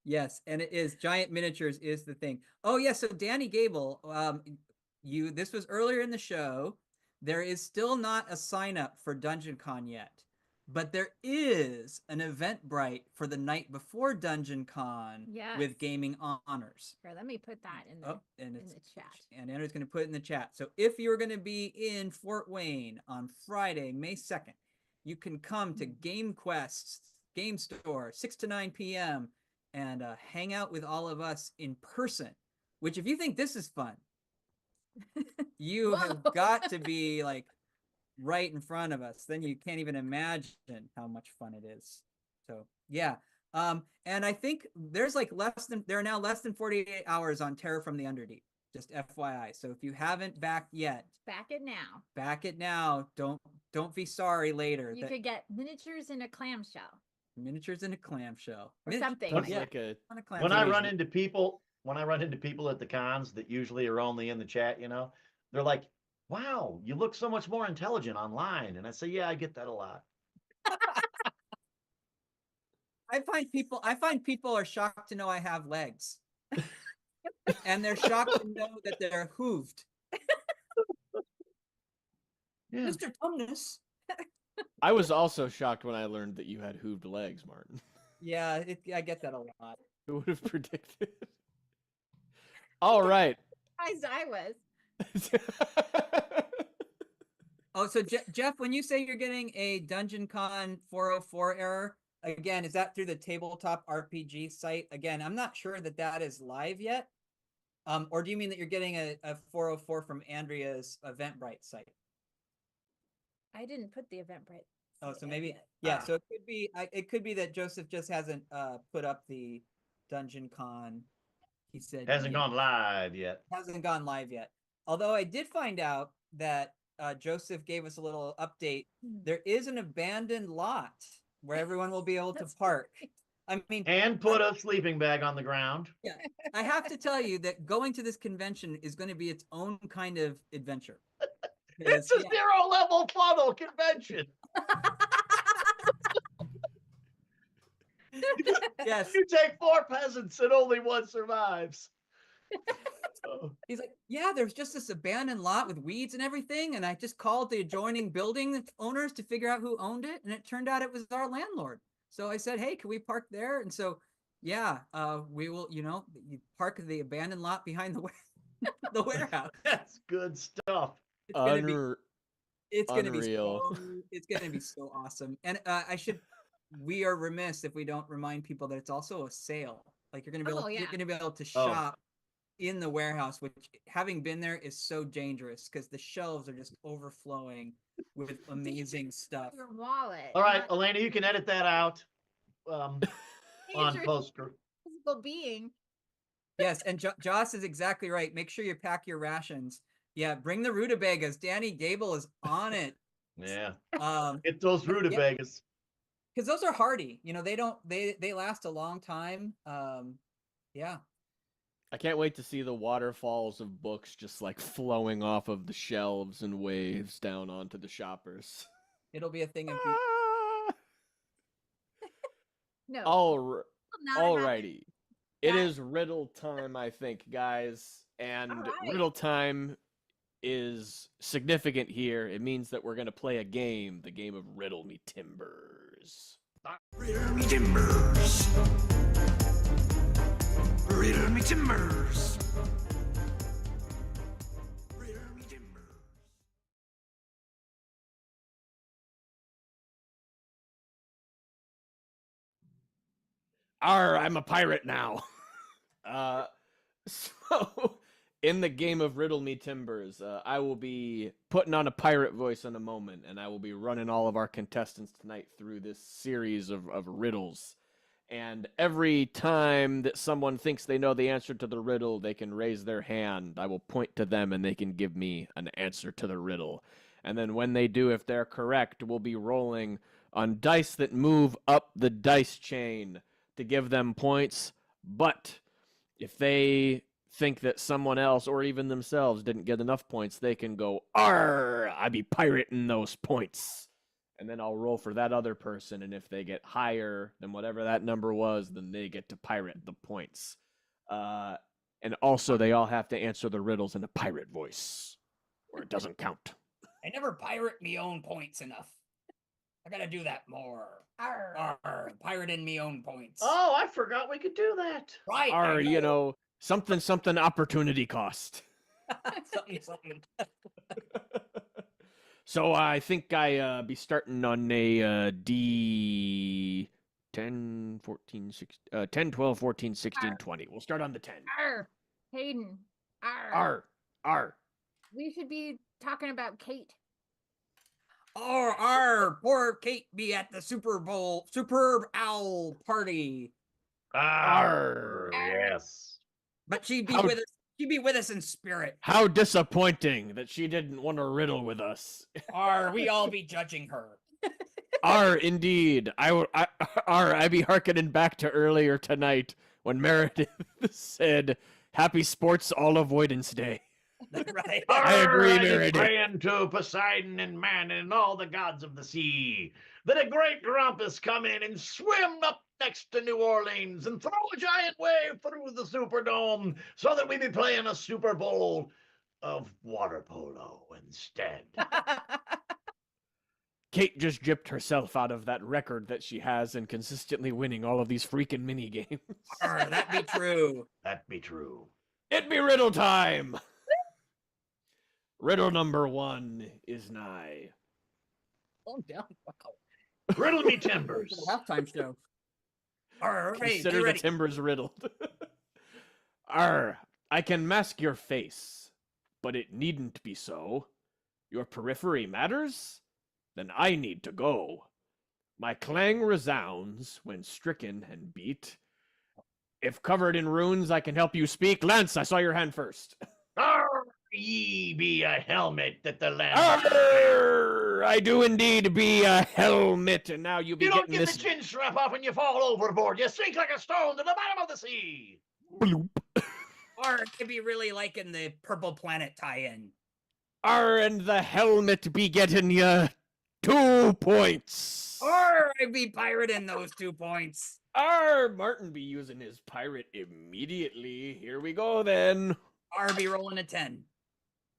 yes, and it is giant miniatures is the thing. Oh yeah, so Danny Gable, this was earlier in the show. There is still not a sign up for Dungeon Con yet, but there is an Eventbrite for the night before Dungeon Con with Yes. Gaming Honors. Here, let me put that in the Oh, and in it's the chat. and Andrew's going to put it in the chat. So if you're going to be in Fort Wayne on Friday, May 2nd, you can come to Game Quest's Game Store 6 to 9 p.m. and hang out with all of us in person. Which, if you think this is fun, you have got to be like right in front of us. Then you can't even imagine how much fun it is. So yeah. And I think there are now less than 48 hours on Terror from the Underdeep. Just FYI. So if you haven't backed yet, Back it now. back it now. Don't be sorry later. You could get miniatures in a clamshell Miniatures in a clamshell or something. Sounds Yeah. like a on a When clamshell. I run into people at the cons that usually are only in the chat, they're like, wow, you look so much more intelligent online. And I say, yeah, I get that a lot. I find people are shocked to know I have legs. And they're shocked to know that they're hooved. Yeah. Mr. Tumnus. I was also shocked when I learned that you had hooved legs, Martin. Yeah, I get that a lot. Who would have predicted? All right. Surprised I was. Oh, so Jeff, when you say you're getting a Dungeon Con 404 error, again, is that through the tabletop RPG site? Again, I'm not sure that is live yet. Or do you mean that you're getting a 404 from Andrea's Eventbrite site? I didn't put the Eventbrite. Oh, so site maybe, yet. yeah. So it could be that Joseph just hasn't put up the Dungeon Con. He said Hasn't yet. gone live yet. Hasn't gone live yet. Although I did find out that Joseph gave us a little update. There is an abandoned lot where everyone will be able to That's park. right. I mean, And put a sleeping bag on the ground. yeah, I have to tell you that going to this convention is going to be its own kind of adventure. It's a zero level funnel convention. Yes. You take 4 peasants and only one survives. He's like, yeah, there's just this abandoned lot with weeds and everything. And I just called the adjoining building owners to figure out who owned it. And it turned out it was our landlord. So I said, hey, can we park there? And so, yeah, we will, you park the abandoned lot behind the warehouse. That's good stuff. It's gonna be Unreal. it's gonna be so awesome. And we are remiss if we don't remind people that it's also a sale. Like you're gonna be able to shop in the warehouse, which, having been there, is so dangerous because the shelves are just overflowing with amazing stuff. Your wallet. All right, Elena, you can edit that out on poster. Physical being. Yes, and Joss is exactly right. Make sure you pack your rations. Yeah, bring the rutabagas. Danny Gable is on it. Yeah. Get those rutabagas. Because those are hardy. They last a long time. Yeah. I can't wait to see the waterfalls of books just like flowing off of the shelves and waves down onto the shoppers. It'll be a thing of No. Alrighty. It is riddle time, I think, guys. And riddle time is significant here. It means that we're going to play a game, the game of Riddle Me Timbers. Riddle me timbers. Riddle me timbers. Riddle me timbers. I'm a pirate now. So, in the game of Riddle Me Timbers, I will be putting on a pirate voice in a moment, and I will be running all of our contestants tonight through this series of riddles. And every time that someone thinks they know the answer to the riddle, they can raise their hand. I will point to them, and they can give me an answer to the riddle. And then when they do, if they're correct, we'll be rolling on dice that move up the dice chain to give them points. But if they think that someone else or even themselves didn't get enough points, they can go, "Arr, I be pirating those points." And then I'll roll for that other person, and if they get higher than whatever that number was, then they get to pirate the points. And also, they all have to answer the riddles in a pirate voice, or it doesn't count. I never pirate me own points enough. I gotta do that more. Arr, pirating me own points. Oh, I forgot we could do that. Right. Or, something opportunity cost. something. So I think I be starting on a D 10, 14, 16, 10, 12, 14, 16, 20. We'll start on the 10. Arr, Hayden. Arr. R. We should be talking about Kate. Poor Kate be at the Superb Owl party. Yes. But she'd be with us. She'd be with us in spirit. How disappointing that she didn't want to riddle with us. We all be judging her. Indeed. I be hearkening back to earlier tonight when Meredith said, "Happy Sports All Avoidance Day." Right. I agree, Meredith. Praying to Poseidon and Man and all the gods of the sea that a great grumpus come in and swim up next to New Orleans and throw a giant wave through the Superdome so that we be playing a Super Bowl of water polo instead. Kate just gypped herself out of that record that she has and consistently winning all of these freaking mini games. That be true. That be true. It be riddle time. Riddle number 1 is nigh. Oh, down. Wow. Riddle me timbers. Halftime show. Consider the timbers riddled. I can mask your face, but it needn't be so. Your periphery matters? Then I need to go. My clang resounds when stricken and beat. If covered in runes, I can help you speak. Lance, I saw your hand first. Arr, ye be a helmet that the land. Arr, I do indeed be a helmet, and now you be You don't getting get this. the chin strap off and you fall overboard. You sink like a stone to the bottom of the sea. Bloop. Or it could be really like in the Purple Planet tie-in. And the helmet be getting ya 2 points. Or I'd be pirating those 2 points. Martin be using his pirate immediately. Here we go then. Or be rolling a 10.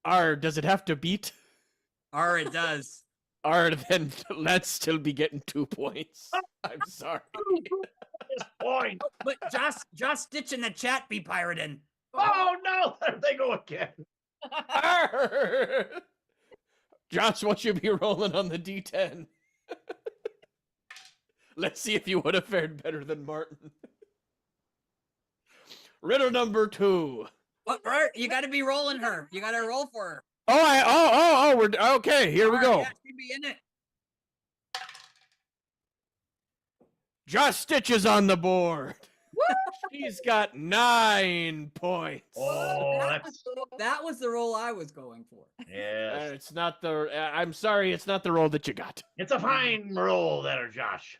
Does it have to beat? Or it does. Then let's still be getting 2 points. I'm sorry. This point. But Josh Stitch in the chat be pirating. Oh no, there they go again. Arr! Josh, what you be rolling on the D10? Let's see if you would have fared better than Martin. Riddle number 2. What, Bert? You got to be rolling her. You got to roll for her. We're okay. Here we Or, go. Yeah, she'd be in it. Josh Stitch is on the board. He's got 9 points. Oh, that's That was the roll I was going for. yes. It's not the. I'm sorry, it's not the roll that you got. It's a fine roll there, Josh.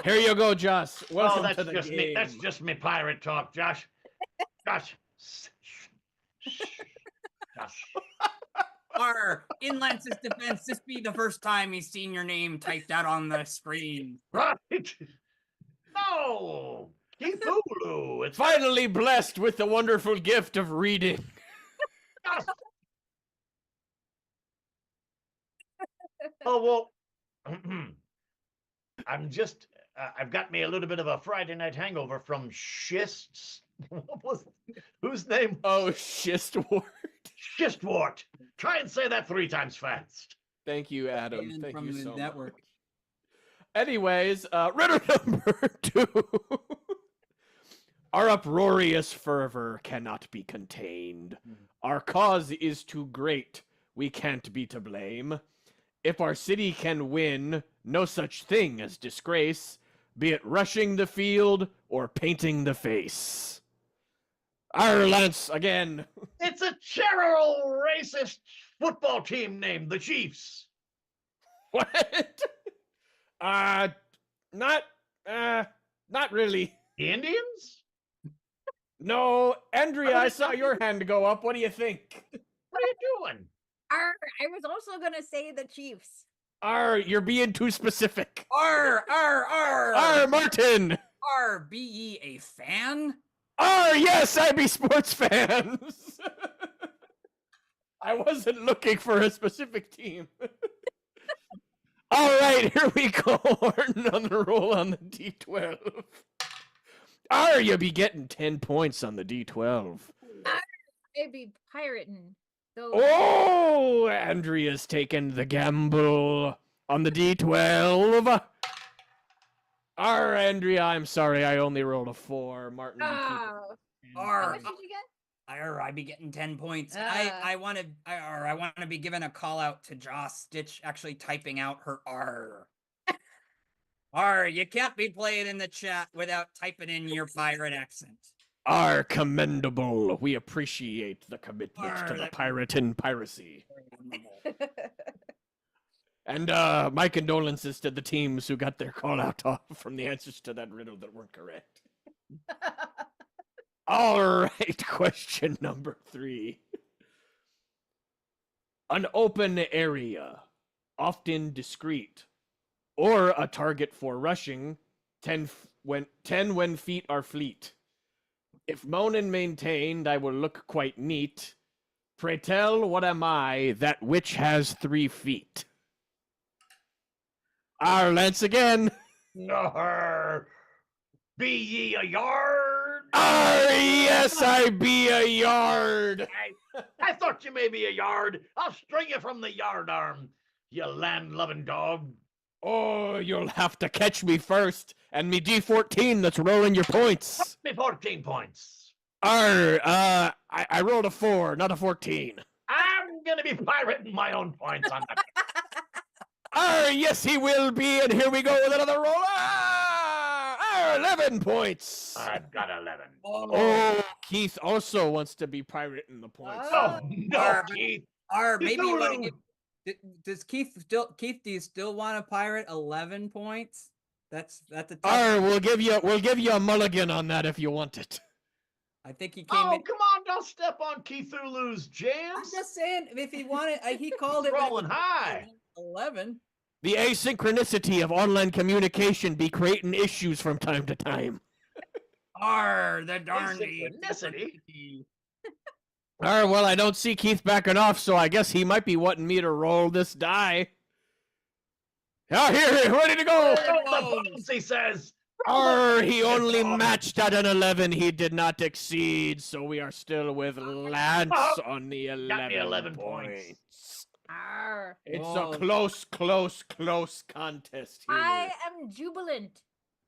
Here you go, Josh. Welcome Oh, that's to the just game. me. That's just me pirate talk, Josh. Josh. Josh. Or in Lance's defense, this be the first time he's seen your name typed out on the screen. Right. No. Cthulhu. It's Finally blessed with the wonderful gift of reading. Josh. Oh, well. I'm just, I've got me a little bit of a Friday night hangover from Schists. What was whose name? Oh, Schistwort. Schistwort. Try and say that 3 times fast. Thank you, Adam. And Thank from you the so network. much. Anyways, riddle number 2. Our uproarious fervor cannot be contained. Our cause is too great. We can't be to blame. If our city can win, no such thing as disgrace, be it rushing the field or painting the face. Our Lance again. It's a general racist football team named the Chiefs. What? Not really. The Indians? No, Andrea, I saw your hand go up. What do you think? What are you doing? I was also gonna say the Chiefs. You're being too specific. R. Martin. Be ye a fan? Yes, I be sports fans. I wasn't looking for a specific team. All right, here we go. Martin on the roll on the D12. You be getting 10 points on the D12. I'd be pirating. Those. Oh, Andrea's taking the gamble on the D12. Andrea, I'm sorry, I only rolled a 4. Martin, you keep Oh. How R. much did you get? I be getting 10 points. I want to be given a call out to Joss Stitch actually typing out her R. R, you can't be playing in the chat without typing in your pirate accent. Commendable. We appreciate the commitment to the that- pirate and piracy. And my condolences to the teams who got their call out off from the answers to that riddle that weren't correct. All right, question number 3. An open area, often discreet, or a target for rushing, 10 when feet are fleet. If mown and maintained, I will look quite neat. Pray tell, what am I, that which has 3 feet? Lance again. Be ye a yard? Yes, I be a yard. I thought you may be a yard. I'll string you from the yard arm, you land-loving dog. Oh, you'll have to catch me first, and me D14 that's rolling your points. Me 14 points. I rolled a 4, not a 14. I'm gonna be pirating my own points on that. Yes, he will be, and here we go with another roll. 11 points. I've got 11. Oh, Keith also wants to be pirating the points. Oh, no, Arr. Keith. Or maybe Cthulhu. letting it Does Keith still? Keith, do you still want to pirate 11 points? That's a tough. Arr, we'll give you a mulligan on that if you want it. I think he came Oh, in. come on, don't step on Keithulu's I'm jams. just saying, if he wanted, he called it Rolling high. 11. The asynchronicity of online communication be creating issues from time to time. The darn Asynchronicity? Arr, well, I don't see Keith backing off, so I guess he might be wanting me to roll this die. Ah, here, ready to go! Roll the bones, he says. Arr, he only matched at an 11. He did not exceed, so we are still with Lance on the 11, Got me 11 points. Arr. It's Whoa. a close contest here. I am jubilant.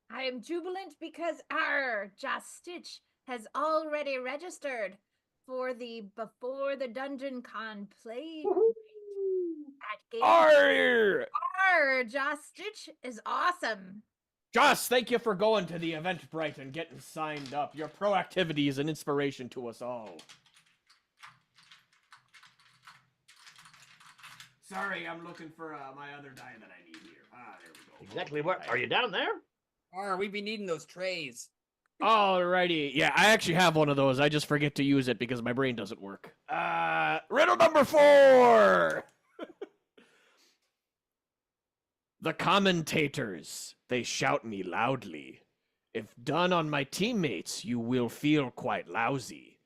I am jubilant because our Just Stitch has already registered for the Before the Dungeon Con play at game. Arr! Our Just Stitch is awesome. Joss, thank you for going to the Eventbrite and getting signed up. Your proactivity is an inspiration to us all. Sorry, I'm looking for my other die that I need here. There we go. Exactly where are you down there? We be needing those trays. Alrighty. Yeah, I actually have one of those. I just forget to use it because my brain doesn't work. Riddle number 4! The commentators, they shout me loudly. If done on my teammates, you will feel quite lousy.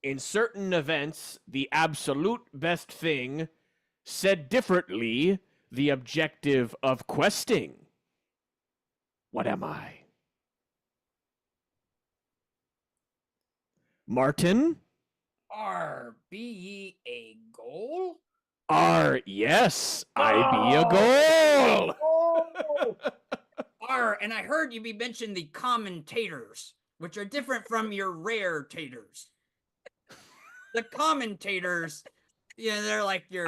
In certain events, the absolute best thing, said differently, the objective of questing. What am I? Martin? Be ye a goal? Yes, I be a goal! And I heard you be mentioning the commentators, which are different from your rare taters. The commentators, they're like your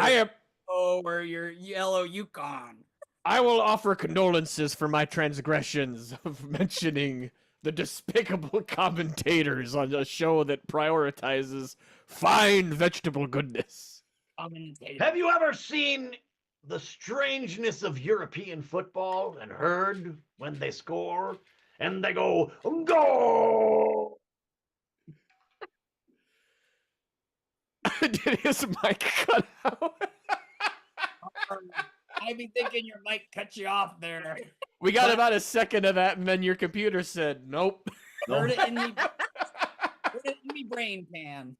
or your yellow Yukon. I will offer condolences for my transgressions of mentioning the despicable commentators on a show that prioritizes fine vegetable goodness. Have you ever seen the strangeness of European football and heard when they score and they go, goal? Did his mic cut out? I'd be thinking your mic cut you off there. We got about a second of that, and then your computer said, nope. Heard it in me brain pan.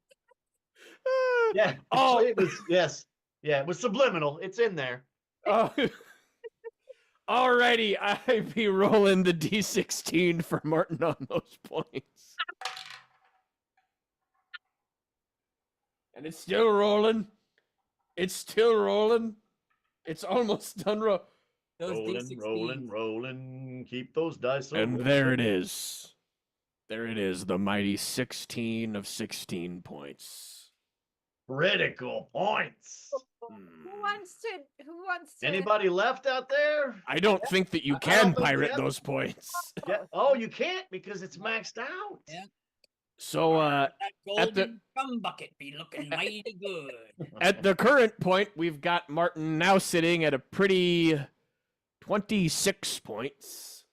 Yeah. Oh. It was, yes. Yeah, it was subliminal. It's in there. Oh. Alrighty, I be rolling the D16 for Martin on those points. And it's still rolling. It's still rolling. It's almost done. Those Rolling. Keep those dice. And there it is. There it is, the mighty 16 of 16 points. Critical points. Who wants to? Anybody left out there? I don't think that you I can don't think we pirate have- those points. Yeah. Oh, you can't because it's maxed out. Yeah. So, that at the- golden cum bucket be looking mighty good. at the current point, we've got Martin now sitting at a pretty 26 points,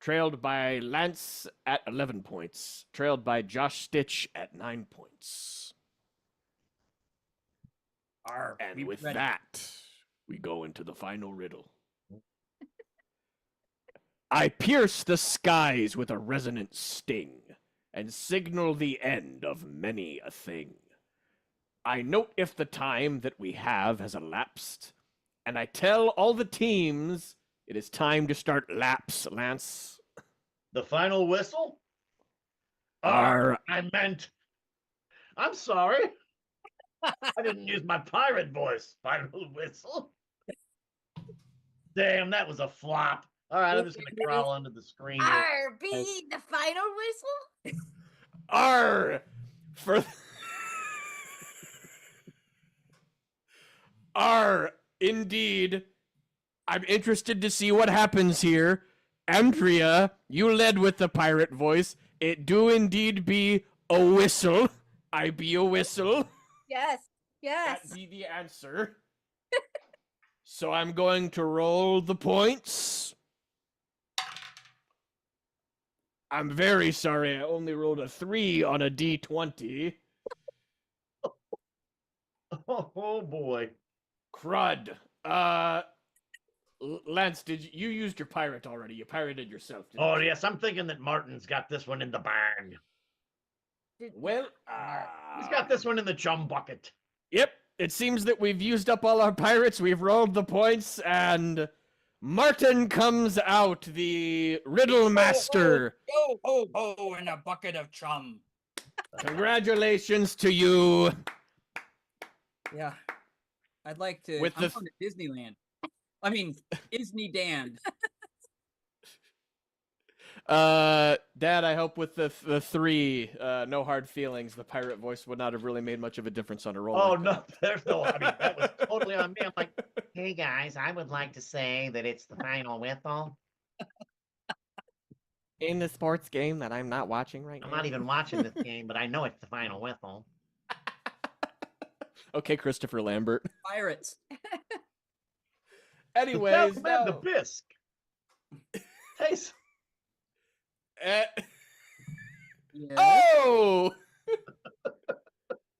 trailed by Lance at 11 points, trailed by Josh Stitch at 9 points. And with that, we go into the final riddle. I pierce the skies with a resonant sting and signal the end of many a thing. I note if the time that we have has elapsed, and I tell all the teams it is time to start laps, Lance. The final whistle? Arr. I meant. I'm sorry. I didn't use my pirate voice. Final whistle. Damn, that was a flop. All right, I'm just gonna crawl under the screen. here. Be the final whistle. R for R indeed. I'm interested to see what happens here. Andrea, you led with the pirate voice. It do indeed be a whistle. I be a whistle. Yes. That be the answer. So I'm going to roll the points. I'm very sorry, I only rolled a 3 on a d20. Oh boy. Crud. Lance, did you used your pirate already? You pirated yourself, didn't Oh you? yes, I'm thinking that Martin's got this one in the bag. Well, He's got this one in the chum bucket. Yep, it seems that we've used up all our pirates, we've rolled the points, and Martin comes out, the riddle master. Ho, ho, ho, in a bucket of chum. Congratulations to you. Yeah. I'd like to. With I'm the going to Disneyland. I mean, Disney Dan. Dad, I hope with the 3, no hard feelings, the pirate voice would not have really made much of a difference on a roll. Oh like no, that. there's no. I mean, that was totally on me. I'm like, hey guys, I would like to say that it's the final whistle. In the sports game that I'm not watching right I'm now. not even watching this game, but I know it's the final whistle. Okay, Christopher Lambert. Pirates. Anyways, the man, the no. bisque. Taste. Yes. Oh!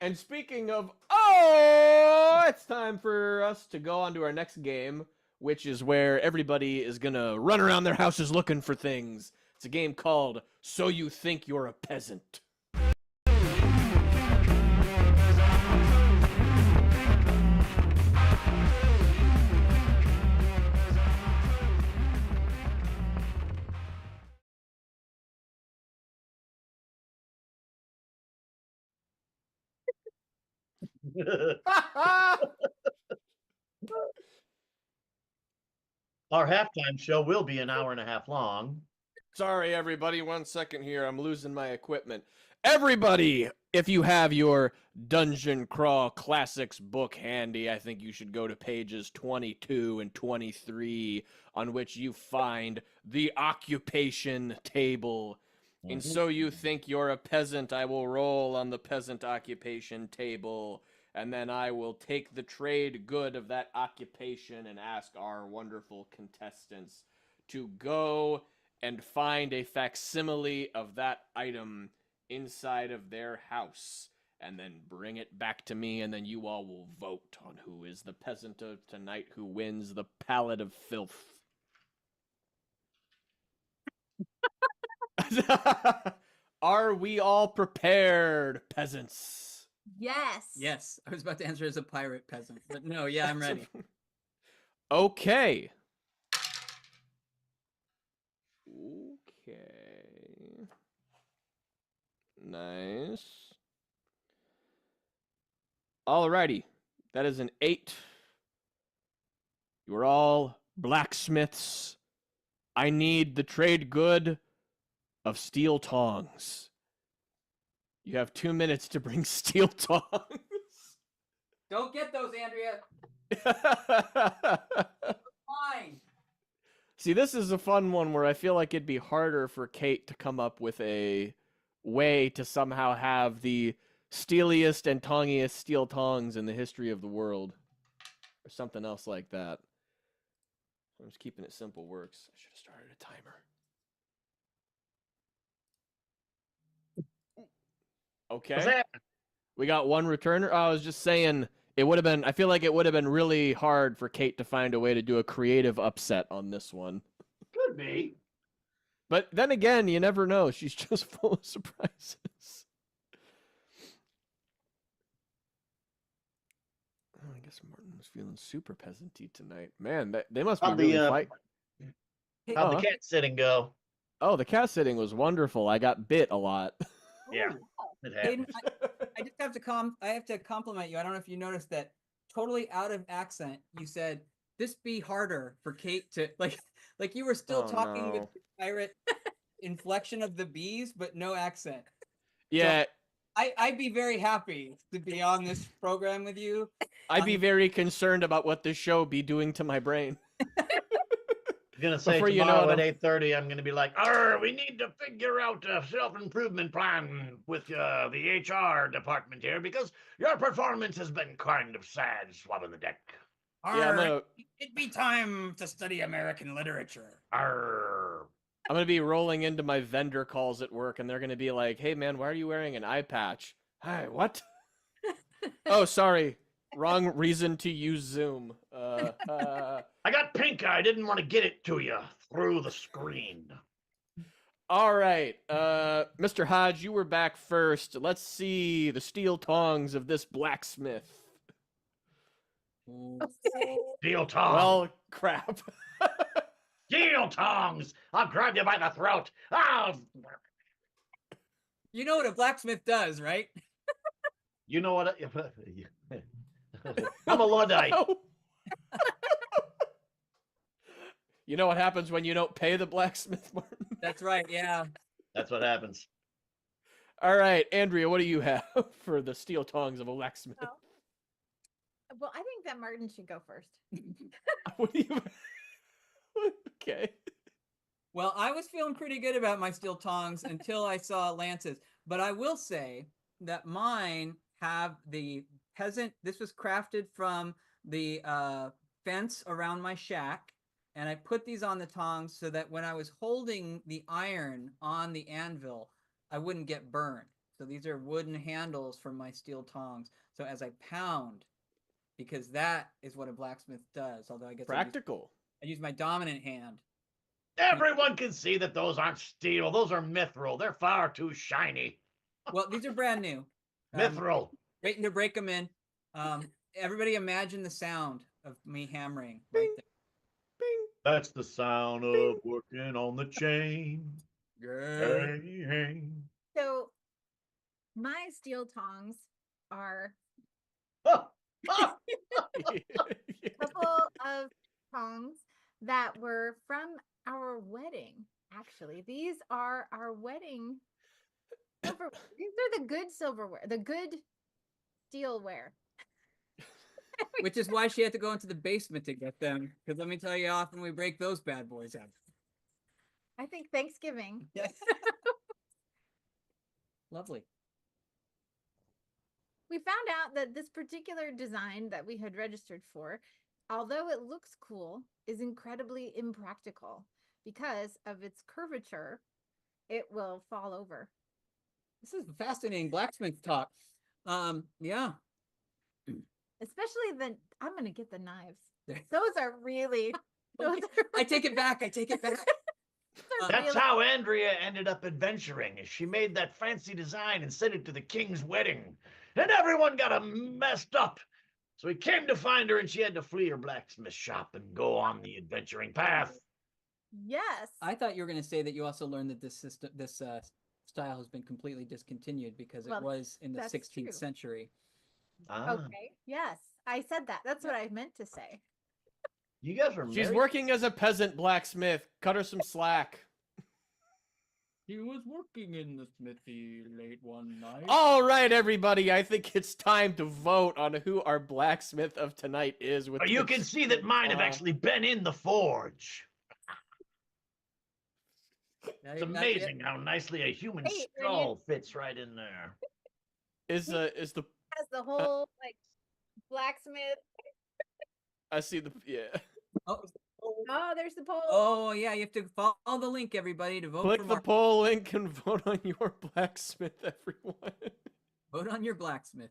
And speaking of it's time for us to go on to our next game, which is where everybody is gonna run around their houses looking for things. It's a game called So You Think You're a Peasant. Our halftime show will be an hour and a half long. Sorry, everybody. 1 second here. I'm losing my equipment. Everybody, if you have your Dungeon Crawl Classics book handy, I think you should go to pages 22 and 23, on which you find the occupation table. And so you think you're a peasant, I will roll on the peasant occupation table, and then I will take the trade good of that occupation and ask our wonderful contestants to go and find a facsimile of that item inside of their house, and then bring it back to me, and then you all will vote on who is the peasant of tonight who wins the pallet of filth. Are we all prepared, peasants? Yes. Yes. I was about to answer as a pirate peasant, but no, yeah, I'm ready. Okay. Okay. Nice. Alrighty. That is an 8. You are all blacksmiths. I need the trade good of steel tongs. You have 2 minutes to bring steel tongs. Don't get those, Andrea. Fine. See, this is a fun one where I feel like it'd be harder for Kate to come up with a way to somehow have the steeliest and tongiest steel tongs in the history of the world. Or something else like that. I'm just keeping it simple works. I should have started a timer. Okay. We got one returner. I was just saying it would have been, I feel like it would have been really hard for Kate to find a way to do a creative upset on this one. Could be. But then again, you never know. She's just full of surprises. Oh, I guess Martin was feeling super peasanty tonight. Man, they must be How'd really the, fight. How'd Uh-huh. the cat sitting go? Oh, the cat sitting was wonderful. I got bit a lot. Yeah, it Hayden, happens. I just have to I have to compliment you. I don't know if you noticed that totally out of accent. You said this be harder for Kate to like you were still Oh, talking with no. the pirate inflection of the B's, but no accent. Yeah, I'd be very happy to be on this program with you. I'd be very concerned about what this show be doing to my brain. I'm gonna say Before you know tomorrow it, at 8:30, I'm gonna be like, we need to figure out a self-improvement plan with the HR department here because your performance has been kind of sad, swabbing the deck. Yeah, It'd be time to study American literature. Arr. I'm gonna be rolling into my vendor calls at work, and they're gonna be like, "Hey, man, why are you wearing an eye patch?" Hi, what? Oh, sorry, wrong reason to use Zoom. I got pink eye. I didn't want to get it to you through the screen. All right, Mr. Hodge, you were back first. Let's see the steel tongs of this blacksmith. Steel tongs. Well, crap. Steel tongs. I'll grab you by the throat. I'll... You know what a blacksmith does, right? You know what? I'm a Luddite. You know what happens when you don't pay the blacksmith, Martin? That's right, yeah. That's what happens. All right, Andrea, what do you have for the steel tongs of a blacksmith? Well, I think that Martin should go first. What do you... Okay. Well, I was feeling pretty good about my steel tongs until I saw Lance's. But I will say that mine have the peasant. This was crafted from the fence around my shack. And I put these on the tongs so that when I was holding the iron on the anvil, I wouldn't get burned. So these are wooden handles for my steel tongs. So as I pound, because that is what a blacksmith does. Although I guess Practical. I use my dominant hand. Everyone can see that those aren't steel. Those are mithril. They're far too shiny. Well, these are brand new. Mithril. Waiting to break them in. Everybody imagine the sound of me hammering right there. That's the sound of working on the chain. Good. Hey. So my steel tongs are Ah, a couple of tongs that were from our wedding. Actually, these are our wedding silverware. These are the good silverware, the good steelware. Which is why she had to go into the basement to get them. Because let me tell you how often we break those bad boys out. I think Thanksgiving. Yes. Lovely. We found out that this particular design that we had registered for, although it looks cool, is incredibly impractical because of its curvature. It will fall over. This is fascinating blacksmith talk. Yeah. Especially I'm going to get the knives. Those are really, I take it back. I take it back. That's how Andrea ended up adventuring. She made that fancy design and sent it to the king's wedding. And everyone got messed up. So he came to find her and she had to flee her blacksmith shop and go on the adventuring path. Yes. I thought you were going to say that you also learned that this style has been completely discontinued because it was in the 16th century. Ah. Okay. Yes. I said that. That's what I meant to say. You guys are She's married? working as a peasant blacksmith. Cut her some slack. He was working in the smithy late one night. All right, everybody. I think it's time to vote on who our blacksmith of tonight is. With You this- can see that mine have actually been in the forge. It's amazing how nicely a human Hey, skull fits right in there. is the Has the whole like blacksmith. I see the Oh, Oh, there's the pole. oh, yeah. You have to follow the link, everybody, to vote Click for the Mark. poll link and vote on your blacksmith, everyone. Vote on your blacksmith.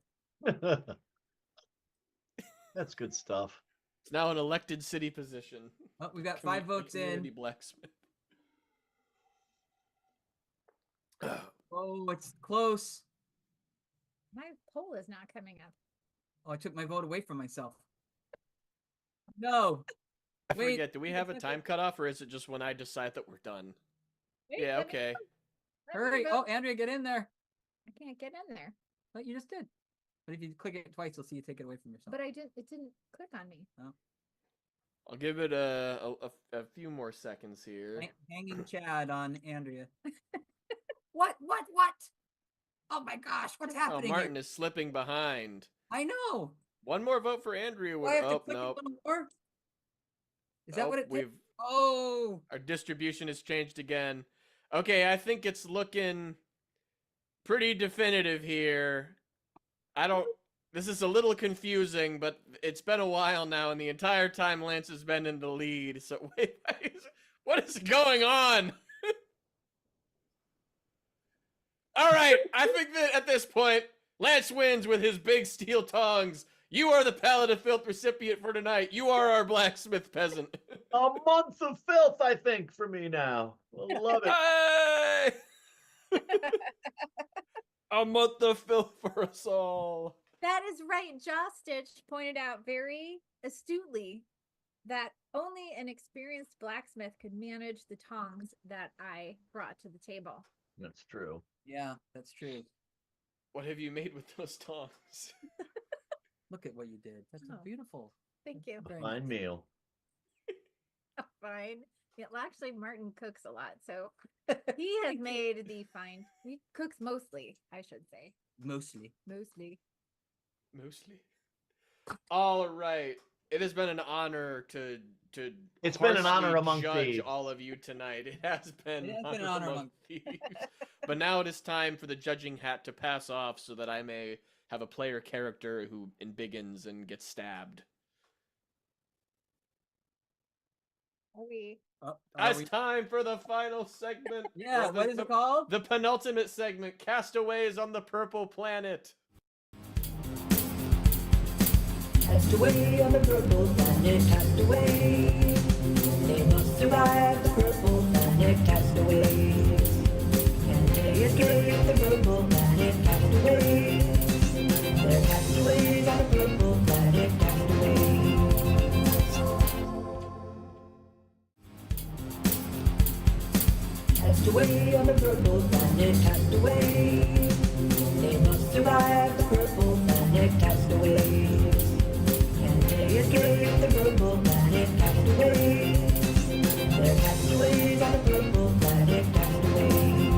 That's good stuff. It's now an elected city position. Oh, we've got 5 votes Community in. blacksmith. Oh, it's close. My poll is not coming up. Oh, I took my vote away from myself. No. I Wait, forget, do we have a time cutoff or is it just when I decide that we're done? Wait, Yeah, let me- okay. let me Hurry. vote. Oh, Andrea, get in there. I can't get in there. But you just did. But if you click it twice, you'll see you take it away from yourself. But it didn't click on me. I'll give it a few more seconds here. Hanging Chad on Andrea. What? Oh my gosh, what's Oh, happening Martin here? is slipping behind. I know. One more vote for Andrea. Do I have to Oh, click no. it one more? Is that Oh, what it did? we've Oh. Our distribution has changed again. Okay, I think it's looking pretty definitive here. This is a little confusing, but it's been a while now, and the entire time Lance has been in the lead. So wait, what is going on? All right, I think that at this point, Lance wins with his big steel tongs. You are the pallet of filth recipient for tonight. You are our blacksmith peasant. A month of filth, I think, for me now. I love it. Hey! A month of filth for us all. That is right. Joss Stitch pointed out very astutely that only an experienced blacksmith could manage the tongs that I brought to the table. That's true. Yeah, that's true. What have you made with those tongs? Look at what you did. That's Oh, beautiful. Thank you. Very Fine nice. meal. Fine. Yeah, well, actually, Martin cooks a lot, so he has made the fine. He cooks mostly, I should say. Mostly. Mostly. Mostly. All right. It has been an honor to It's been an harshly honor among judge thieves. all of you tonight. It has been, It has been an honor among thieves. But now it is time for the judging hat to pass off so that I may have a player character who embiggens and gets stabbed. Are we? It's time for the final segment. Yeah, or what is it called? The penultimate segment, Castaways on the Purple Planet. Castaway on the purple planet, castaway. They must survive the purple planet, castaways. Can they escape the purple planet, castaways? They're castaways on the purple planet, castaways. Castaway on the purple planet, castaway. They must survive the purple planet, castaways. Can they escape the purple planet, castaways? They're castaways on the purple planet, castaways.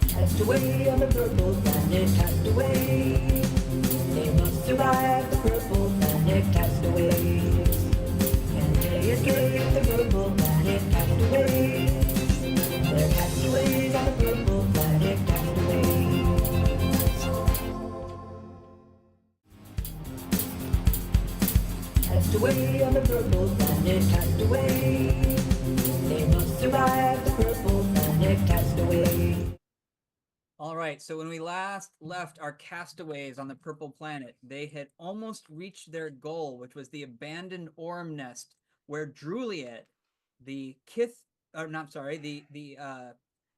Castaway on the purple planet, castaway. They must survive the purple planet, castaways. Can they escape the purple planet, castaways? They're castaways on the purple planet, castaways. Castaway on the purple planet, castaway. They must survive the purple planet, castaway. All right, so when we last left our castaways on the purple planet, they had almost reached their goal, which was the abandoned orm nest, where Druliet, the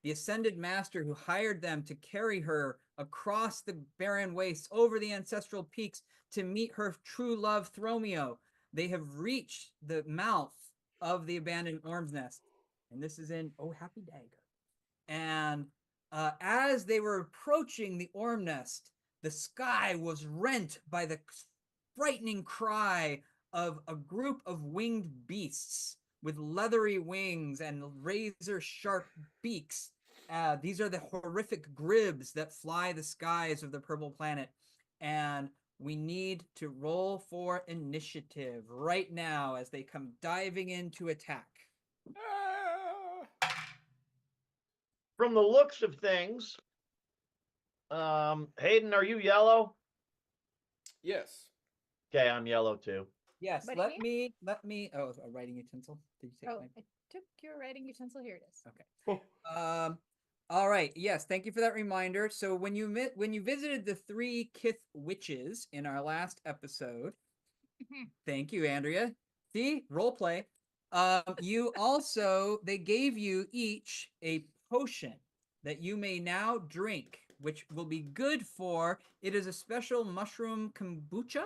the ascended master who hired them to carry her across the barren wastes over the ancestral peaks to meet her true love, Thromio. They have reached the mouth of the abandoned orm's nest, and this is in Oh Happy Dagger. And as they were approaching the orm nest, the sky was rent by the frightening cry of a group of winged beasts with leathery wings and razor sharp beaks. These are the horrific gribs that fly the skies of the purple planet. And we need to roll for initiative right now as they come diving in to attack. From the looks of things, Hayden, are you yellow? Yes. Okay, I'm yellow too. Yes, But let here- me. Oh, a writing utensil. Did you take Oh, my? I took your writing utensil. Here it is. Okay. All right. Yes, thank you for that reminder. So when you visited the three Kith witches in our last episode, thank you, Andrea. See, role play. You also they gave you each a potion that you may now drink, which will be good for. It is a special mushroom kombucha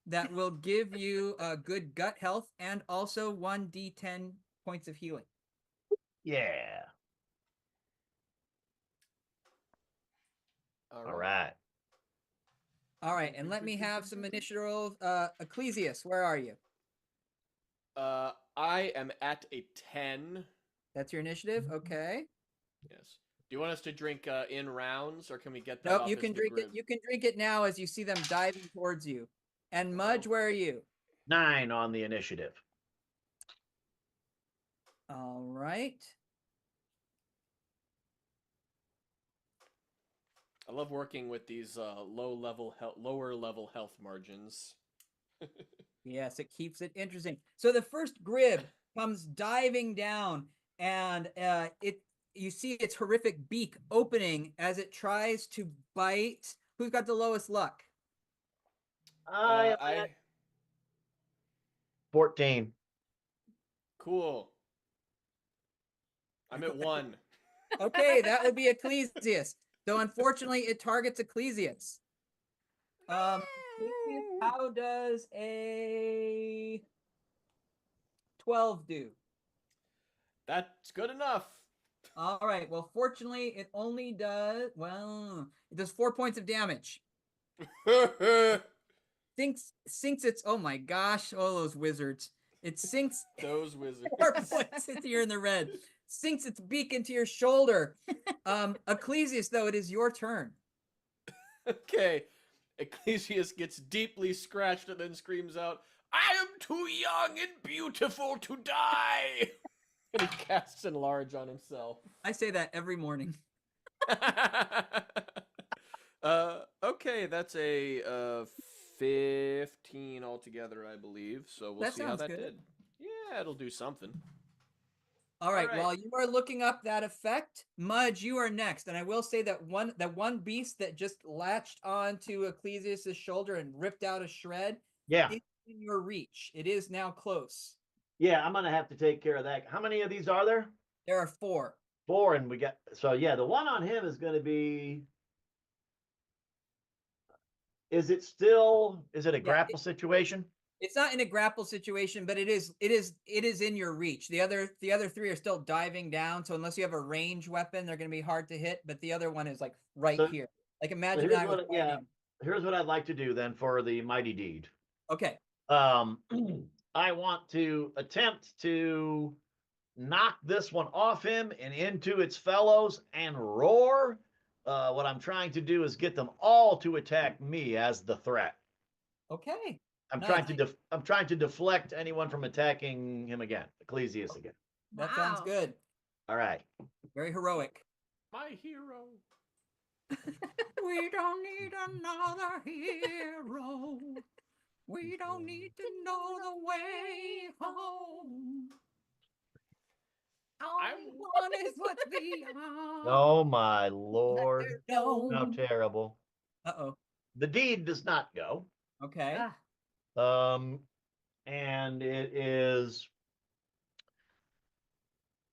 that will give you good gut health and also 1d10 points of healing. Yeah. All right. All right, and let me have some initial. Ecclesias, where are you? I am at a 10. That's your initiative. Okay. Yes. Do you want us to drink in rounds, or can we get that? Nope, off you as can the drink it. grid? You can drink it now as you see them diving towards you. And Mudge, Oh. where are you? 9 on the initiative. All right. I love working with these lower level health margins. Yes, it keeps it interesting. So the first grib comes diving down, and you see its horrific beak opening as it tries to bite. Who's got the lowest luck? I am I at 14. Cool. I'm at 1. Okay, that would be Ecclesius. So unfortunately, it targets Ecclesius. Ecclesius, how does a 12 do? That's good enough. All right. Well, fortunately, it only does, well, it does 4 points of damage. Sinks its, oh my gosh, all those wizards. It sinks Those wizards. 4 points into you're in the red. Sinks its beak into your shoulder. Ecclesius, though, it is your turn. Okay. Ecclesius gets deeply scratched and then screams out, I am too young and beautiful to die! And he casts Enlarge on himself. I say that every morning. Okay, that's a 15 altogether, I believe. So we'll That see how sounds that good. did. Yeah, it'll do something. All right, All right. while you are looking up that effect, Mudge, you are next. And I will say that one beast that just latched onto Ecclesias's shoulder and ripped out a shred Yeah. is in your reach. It is now close. Yeah, I'm gonna have to take care of that. How many of these are there? There are 4. 4, and we got, so yeah, the one on him is gonna be, is it a grapple situation? It's not in a grapple situation, but it is in your reach. The other 3 are still diving down, so unless you have a range weapon, they're going to be hard to hit. But the other one is like right So- here. Like So imagine here's I was what, yeah, fighting. here's what I'd like to do then for the mighty deed. Okay. I want to attempt to knock this one off him and into its fellows and roar. What I'm trying to do is get them all to attack me as the threat. Okay. I'm Nice. trying to deflect anyone from attacking him again, Ecclesius again. That sounds Wow. good. All right. Very heroic. My hero. We don't need another hero. We don't need to know the way home. All I'm- we want is what's beyond. Oh my lord. No. How terrible. Uh-oh. The deed does not go. Okay. Ah, And it is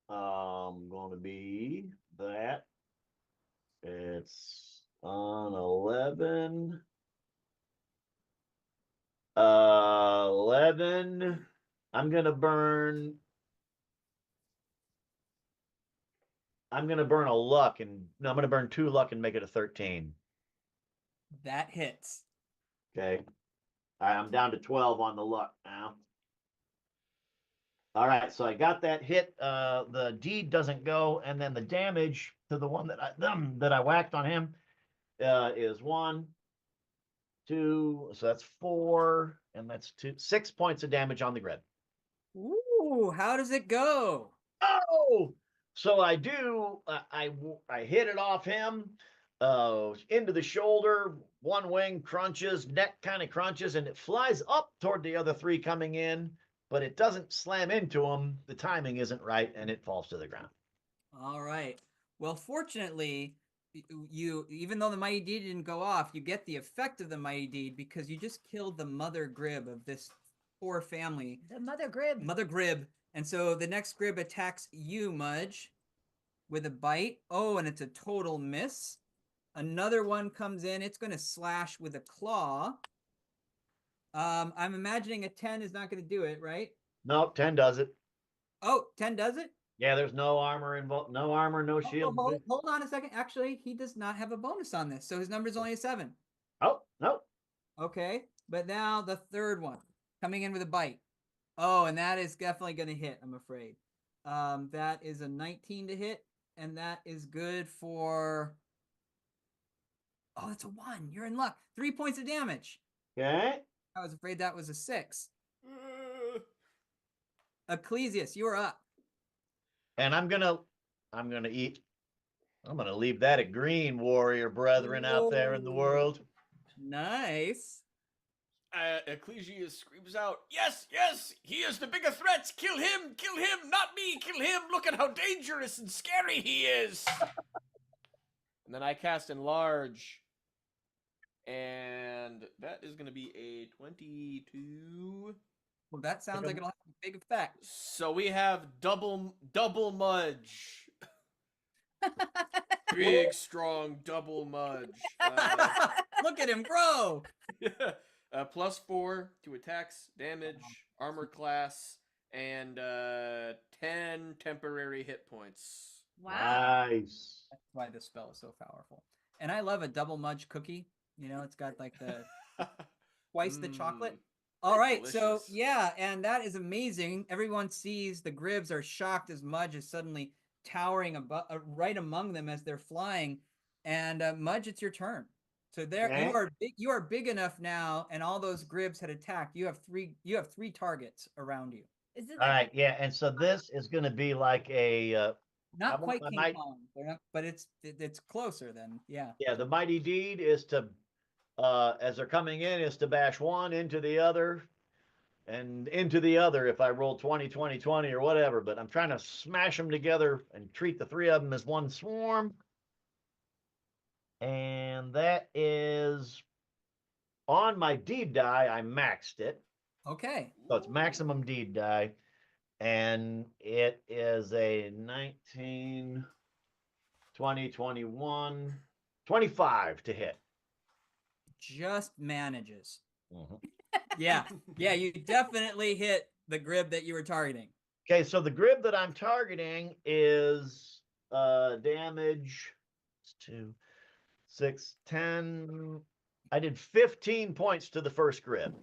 going to be that it's on 11. 11. I'm gonna burn a luck, and no, I'm gonna burn 2 luck and make it a 13. That hits. Okay. All right, I'm down to 12 on the luck now. All right, so I got that hit. The deed doesn't go, and then the damage to the one that I whacked on him is 1, 2, so that's 4, and that's 6 points of damage on the grid. Ooh, how does it go? Oh, so I do. I hit it off him, into the shoulder. One wing crunches, neck kind of crunches, and it flies up toward the other 3 coming in, but it doesn't slam into him. The timing isn't right, and it falls to the ground. All right. Well, fortunately, you even though the mighty deed didn't go off, you get the effect of the mighty deed because you just killed the mother grib of this poor family. the mother grib. Mother grib. And so the next grib attacks you, Mudge, with a bite. Oh, and it's a total miss. Another one comes in. It's going to slash with a claw. I'm imagining a 10 is not going to do it, right? No, 10 does it. Oh, 10 does it? Yeah, there's no armor involved. No armor, no Oh, shield. hold on a second. Actually, he does not have a bonus on this, so his number is only a 7. Oh, no. Okay, but now the third one coming in with a bite. Oh, and that is definitely going to hit, I'm afraid. That is a 19 to hit, and that is good for... Oh, it's a 1. You're in luck. 3 points of damage. Okay. I was afraid that was a 6. Ecclesius, you are up. And I'm gonna eat I'm gonna leave that at green, warrior brethren out there in the world. Nice. Ecclesia screams out, "Yes, yes, he is the bigger threat! Kill him, not me, kill him! Look at how dangerous and scary he is!" And then I cast Enlarge, and that is going to be a 22. Well, that sounds like it'll have a big effect. So we have double Mudge. Big, strong double Mudge. Look at him grow. +4 to attacks, damage, armor class, and 10 temporary hit points. Wow. Nice. That's why this spell is so powerful. And I love a double Mudge cookie. You know, it's got like the twice the chocolate. All right, so delicious. yeah, and that is amazing. Everyone sees the Gribs are shocked as Mudge is suddenly towering right among them as they're flying. And Mudge, it's your turn. So there Okay. you are big enough now, and all those Gribs had attacked. You have three targets around you. Is it All like right, yeah, and so this is going to be like a Not want quite my King might- Kong, but it's closer than yeah. yeah, the mighty deed is to as they're coming in is to bash one into the other and into the other if I roll 20 20 20 or whatever, but I'm trying to smash them together and treat the three of them as one swarm. And that is on my deed die, I maxed it. Okay. So it's maximum deed die. And it is a 19, 20, 21, 25 to hit. Just manages. Mhm. Yeah. Yeah, you definitely hit the Grib that you were targeting. Okay, so the Grib that I'm targeting is damage 2, 6, 10. I did 15 points to the first Grib.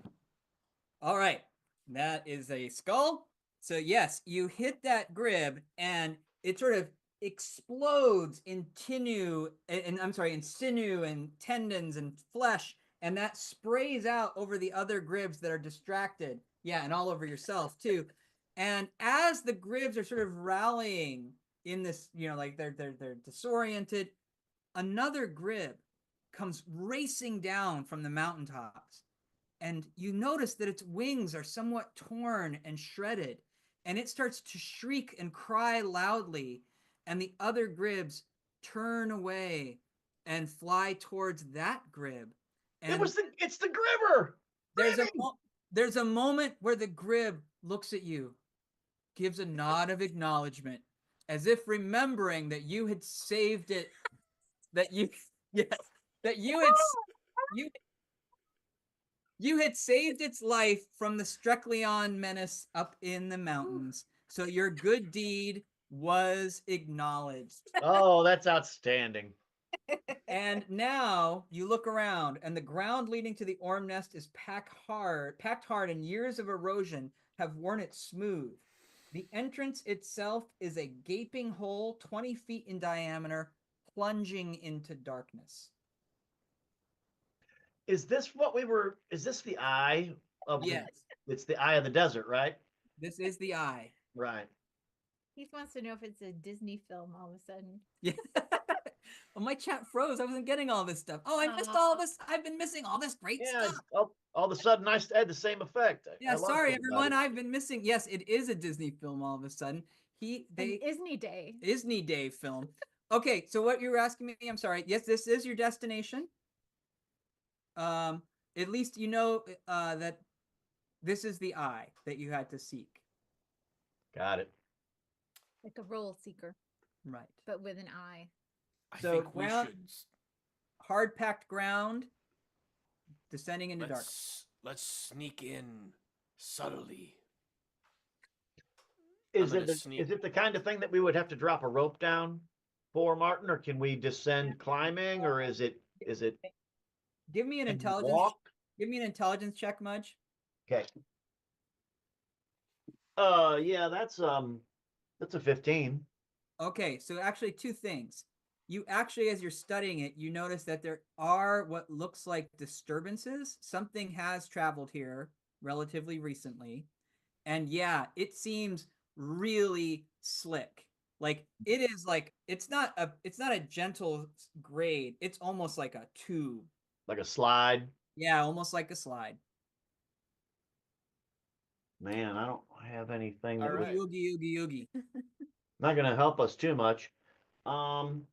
All right. That is a skull. So yes, you hit that Grib and it sort of explodes in sinew and tendons and flesh, and that sprays out over the other Gribs that are distracted. Yeah, and all over yourself too. And as the Gribs are sort of rallying in this, like they're disoriented, another Grib comes racing down from the mountaintops. And you notice that its wings are somewhat torn and shredded, and it starts to shriek and cry loudly, and the other Gribs turn away and fly towards that Grib. And It's the Gribber. there's a moment where the Grib looks at you, gives a nod of acknowledgement, as if remembering that you had saved it, that you had saved its life from the Strekleon menace up in the mountains. So your good deed was acknowledged. Oh, that's outstanding. And now you look around, and the ground leading to the Orm Nest is packed hard, and years of erosion have worn it smooth. The entrance itself is a gaping hole 20 feet in diameter, plunging into darkness. Is this the eye of Yes, it's the eye of the desert, right? this is the eye. Right. he wants to know if it's a Disney film all of a sudden. Yeah. Well, my chat froze. I wasn't getting all this stuff. Oh, I missed all this. I've been missing all this great Yeah, stuff. all of a sudden I had the same effect. Yeah, I lost sorry everybody. everyone. I've been missing. Yes, it is a Disney film all of a sudden. An Disney Day. Disney Day film. Okay, so what you were asking me, I'm sorry. Yes, this is your destination. At least you know that this is the eye that you had to seek. Got it. Like a role seeker, Right. but with an eye. I So think we ground- should Hard packed ground, descending into dark. let's sneak in subtly. Is I'm it gonna sneak- is it the kind of thing that we would have to drop a rope down for, Martin, or can we descend climbing, or is it Give me an can we intelligence. walk? Give me an intelligence check, Mudge. Okay. Yeah, that's a 15. Okay, so actually two things. You actually, as you're studying it, you notice that there are what looks like disturbances. Something has traveled here relatively recently. And yeah, it seems really slick. Like it is like it's not a gentle grade. It's almost like a tube. Like a slide. Yeah, almost like a slide. Man, I don't have anything All that was right. Oogie, oogie, oogie. not going to help us too much. Um,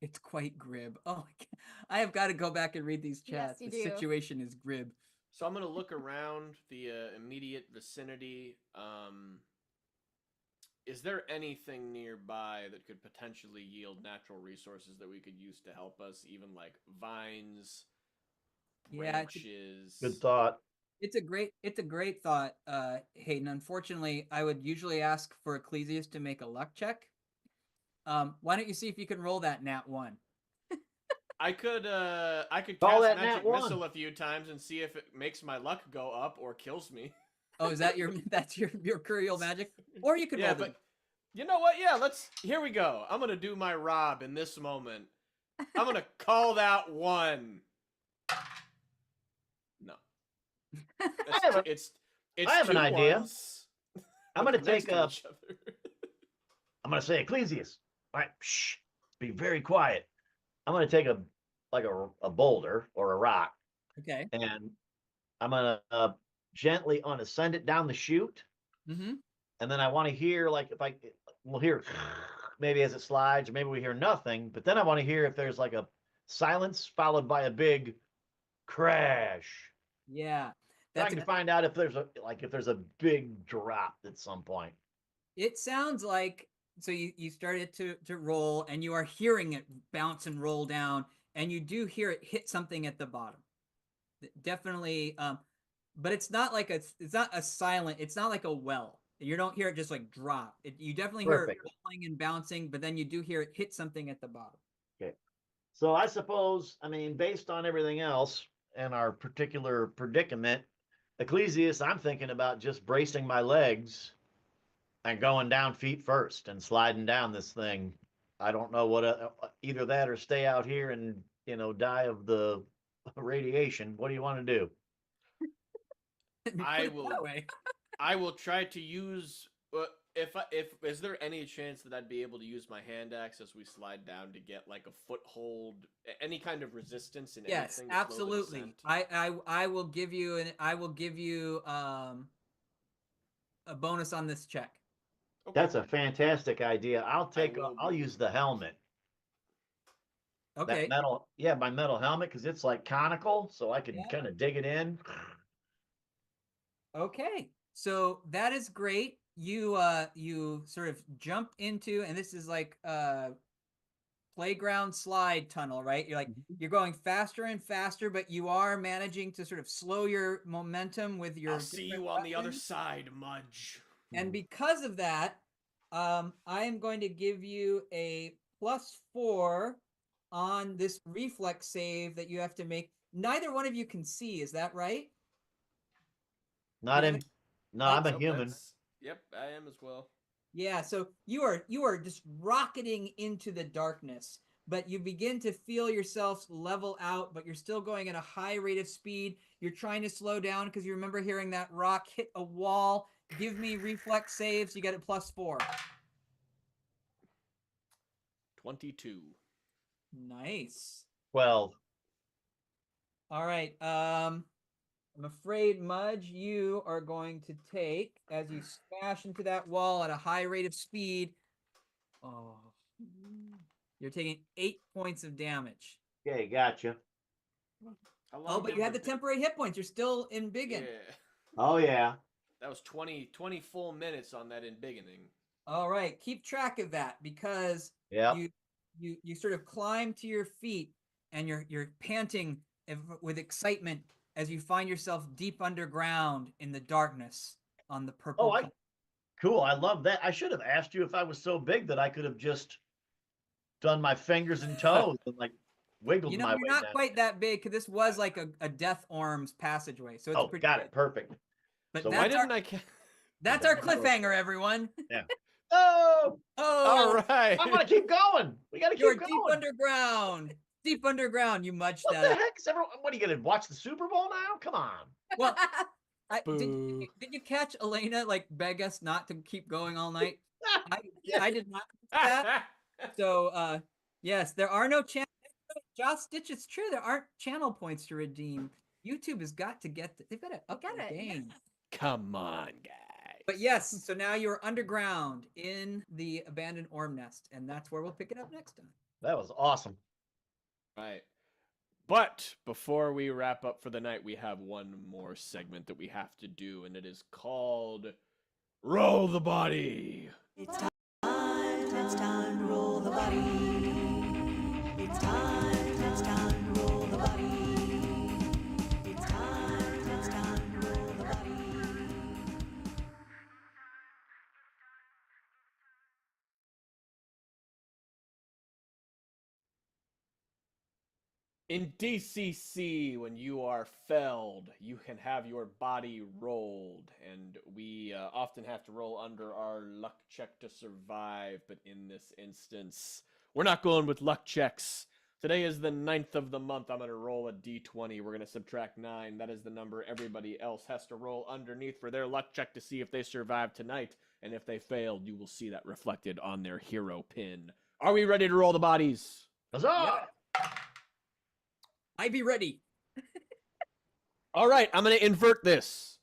It's quite grib. Oh my God. I have got to go back and read these Yes, chats. you The do. situation is grib. So I'm gonna look around the immediate vicinity. Is there anything nearby that could potentially yield natural resources that we could use to help us? Even like vines, Yeah, branches. good thought. it's a great thought, Hayden. Unfortunately, I would usually ask for Ecclesias to make a luck check. Why don't you see if you can roll that nat 1? I could Call cast that magic nat 1. missile a few times and see if it makes my luck go up or kills me. Oh, is that that's your mercurial magic? Or you could Yeah, roll but you know what? Yeah, here we go. I'm gonna do my Rob in this moment. I'm gonna call that 1. No. It's I have an two idea. ones, I'm but going to they're next take to a. each other. I'm going to say Ecclesias. All right, shh, be very quiet. I'm going to take a boulder or a rock, Okay. and I'm going to gently unascend it down the chute, Mm-hmm. and then I want to hear we'll hear maybe as it slides, or maybe we hear nothing, but then I want to hear if there's like a silence followed by a big crash. Yeah. Trying to find out if there's a big drop at some point. It sounds like so you started to roll and you are hearing it bounce and roll down, and you do hear it hit something at the bottom. Definitely, but it's not like it's not a silent, it's not like a well. You don't hear it just like drop. You definitely hear it Perfect. rolling and bouncing, but then you do hear it hit something at the bottom. Okay. So I suppose, I mean, based on everything else and our particular predicament, Ecclesias, I'm thinking about just bracing my legs and going down feet first and sliding down this thing. I don't know what either that or stay out here and die of the radiation. What do you want to do? I Put it will. that way. I will try to use. If is there any chance that I'd be able to use my hand axe as we slide down to get like a foothold, any kind of resistance in Yes, anything? To slow the absolutely. descent? I will give you a bonus on this check. Okay. That's a fantastic idea. I'll use the helmet. Okay. That metal, yeah, my metal helmet, because it's like conical, so I can Yeah. kind of dig it in. Okay. So that is great. You you sort of jump into, and this is like playground slide tunnel, right? You're going faster and faster, but you are managing to sort of slow your momentum with your I'll see you different on the other weapons. side, Mudge. And because of that, I am going to give you a +4 on this reflex save that you have to make. Neither one of you can see, is that right? Not You in. haven't- No, I'm a Nope, human. Yep, I am as well. Yeah, so you are just rocketing into the darkness, but you begin to feel yourself level out, but you're still going at a high rate of speed. You're trying to slow down because you remember hearing that rock hit a wall. Give me reflex saves. You get it +4. 22. Nice. 12. All right. I'm afraid, Mudge, you are going to take, as you smash into that wall at a high rate of speed. Oh, you're taking 8 points of damage. Okay, gotcha. How long Oh, but did you had the temporary hit points. You're still in biggin. Yeah, Oh yeah. that was 20 full minutes on that in beginning. All right, keep track of that because Yep. you sort of climb to your feet and you're panting with excitement as you find yourself deep underground in the darkness on the purple. Oh, cool. I love that. I should have asked you if I was so big that I could have just done my fingers and toes and like wiggled You know, my you're way not down. quite that big because this was like a Death Orms passageway, so it's Oh, pretty got good. it. Perfect. But So Why that's our didn't I? Ca- that's our cliffhanger, everyone. Yeah. Oh, Oh, All right. I want to keep going. We got to you're keep deep going. underground. Deep underground. You mudged What that the up. heck is everyone? What are you gonna watch the Super Bowl now? Come on. Well, did Boo. you catch Elena like beg us not to keep going all night? I did not know that. So, yes, there are no channel. Josh Stitch, it's true. There aren't channel points to redeem. YouTube has got to get. They've got to up Get their it, yeah. game. Come on, guys. But yes, so now you're underground in the abandoned orm nest, and that's where we'll pick it up next time. That was awesome. Right. But before we wrap up for the night, we have one more segment that we have to do, and it is called Roll the Body. It's time to roll the body. It's time to roll the body. It's time to roll the body. In DCC, when you are felled, you can have your body rolled, and we often have to roll under our luck check to survive, but in this instance, we're not going with luck checks. Today is the 9th of the month. I'm going to roll a d20. We're going to subtract 9. That is the number everybody else has to roll underneath for their luck check to see if they survive tonight, and if they failed, you will see that reflected on their hero pin. Are we ready to roll the bodies? Huzzah! I be ready. All right, I'm going to invert this.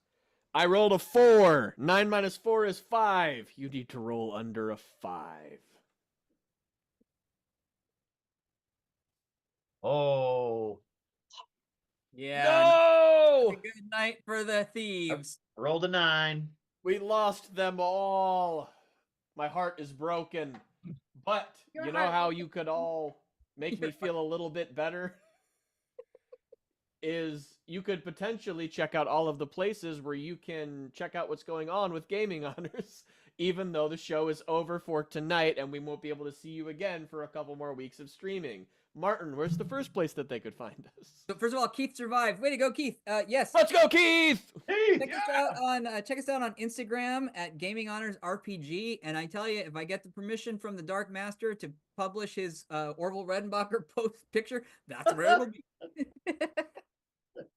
I rolled a 4. 9 minus 4 is 5. You need to roll under a 5. Oh, Yeah. No! Good night for the thieves. rolled a 9. We lost them all. My heart is broken. But Your you know heart- how you could all make me feel a little bit better? Is you could potentially check out all of the places where you can check out what's going on with Gaming Honors, even though the show is over for tonight and we won't be able to see you again for a couple more weeks of streaming. Martin, where's the first place that they could find us? So first of all, Keith survived. Way to go, Keith. Yes. Let's go, Keith! Hey, Check us out on Instagram at Gaming Honors RPG. And I tell you, if I get the permission from the Dark Master to publish his Orville Redenbacher post picture, that's where it'll be.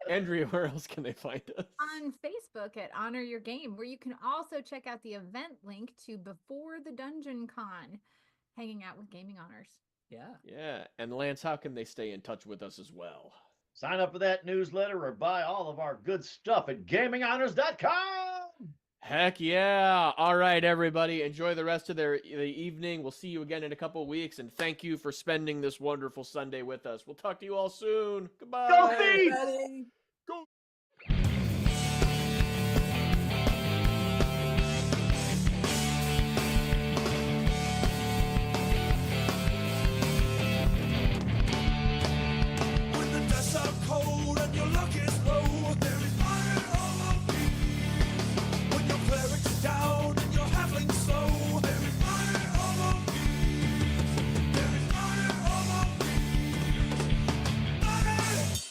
Andrea, where else can they find us? On Facebook at Honor Your Game, where you can also check out the event link to Before the Dungeon Con, hanging out with Gaming Honors. Yeah. Yeah, and Lance, how can they stay in touch with us as well? sign up for that newsletter or buy all of our good stuff at gaminghonors.com. Heck yeah. All right, everybody. Enjoy the rest of the evening. We'll see you again in a couple of weeks, and thank you for spending this wonderful Sunday with us. We'll talk to you all soon. Goodbye. Go Thieves! Everybody.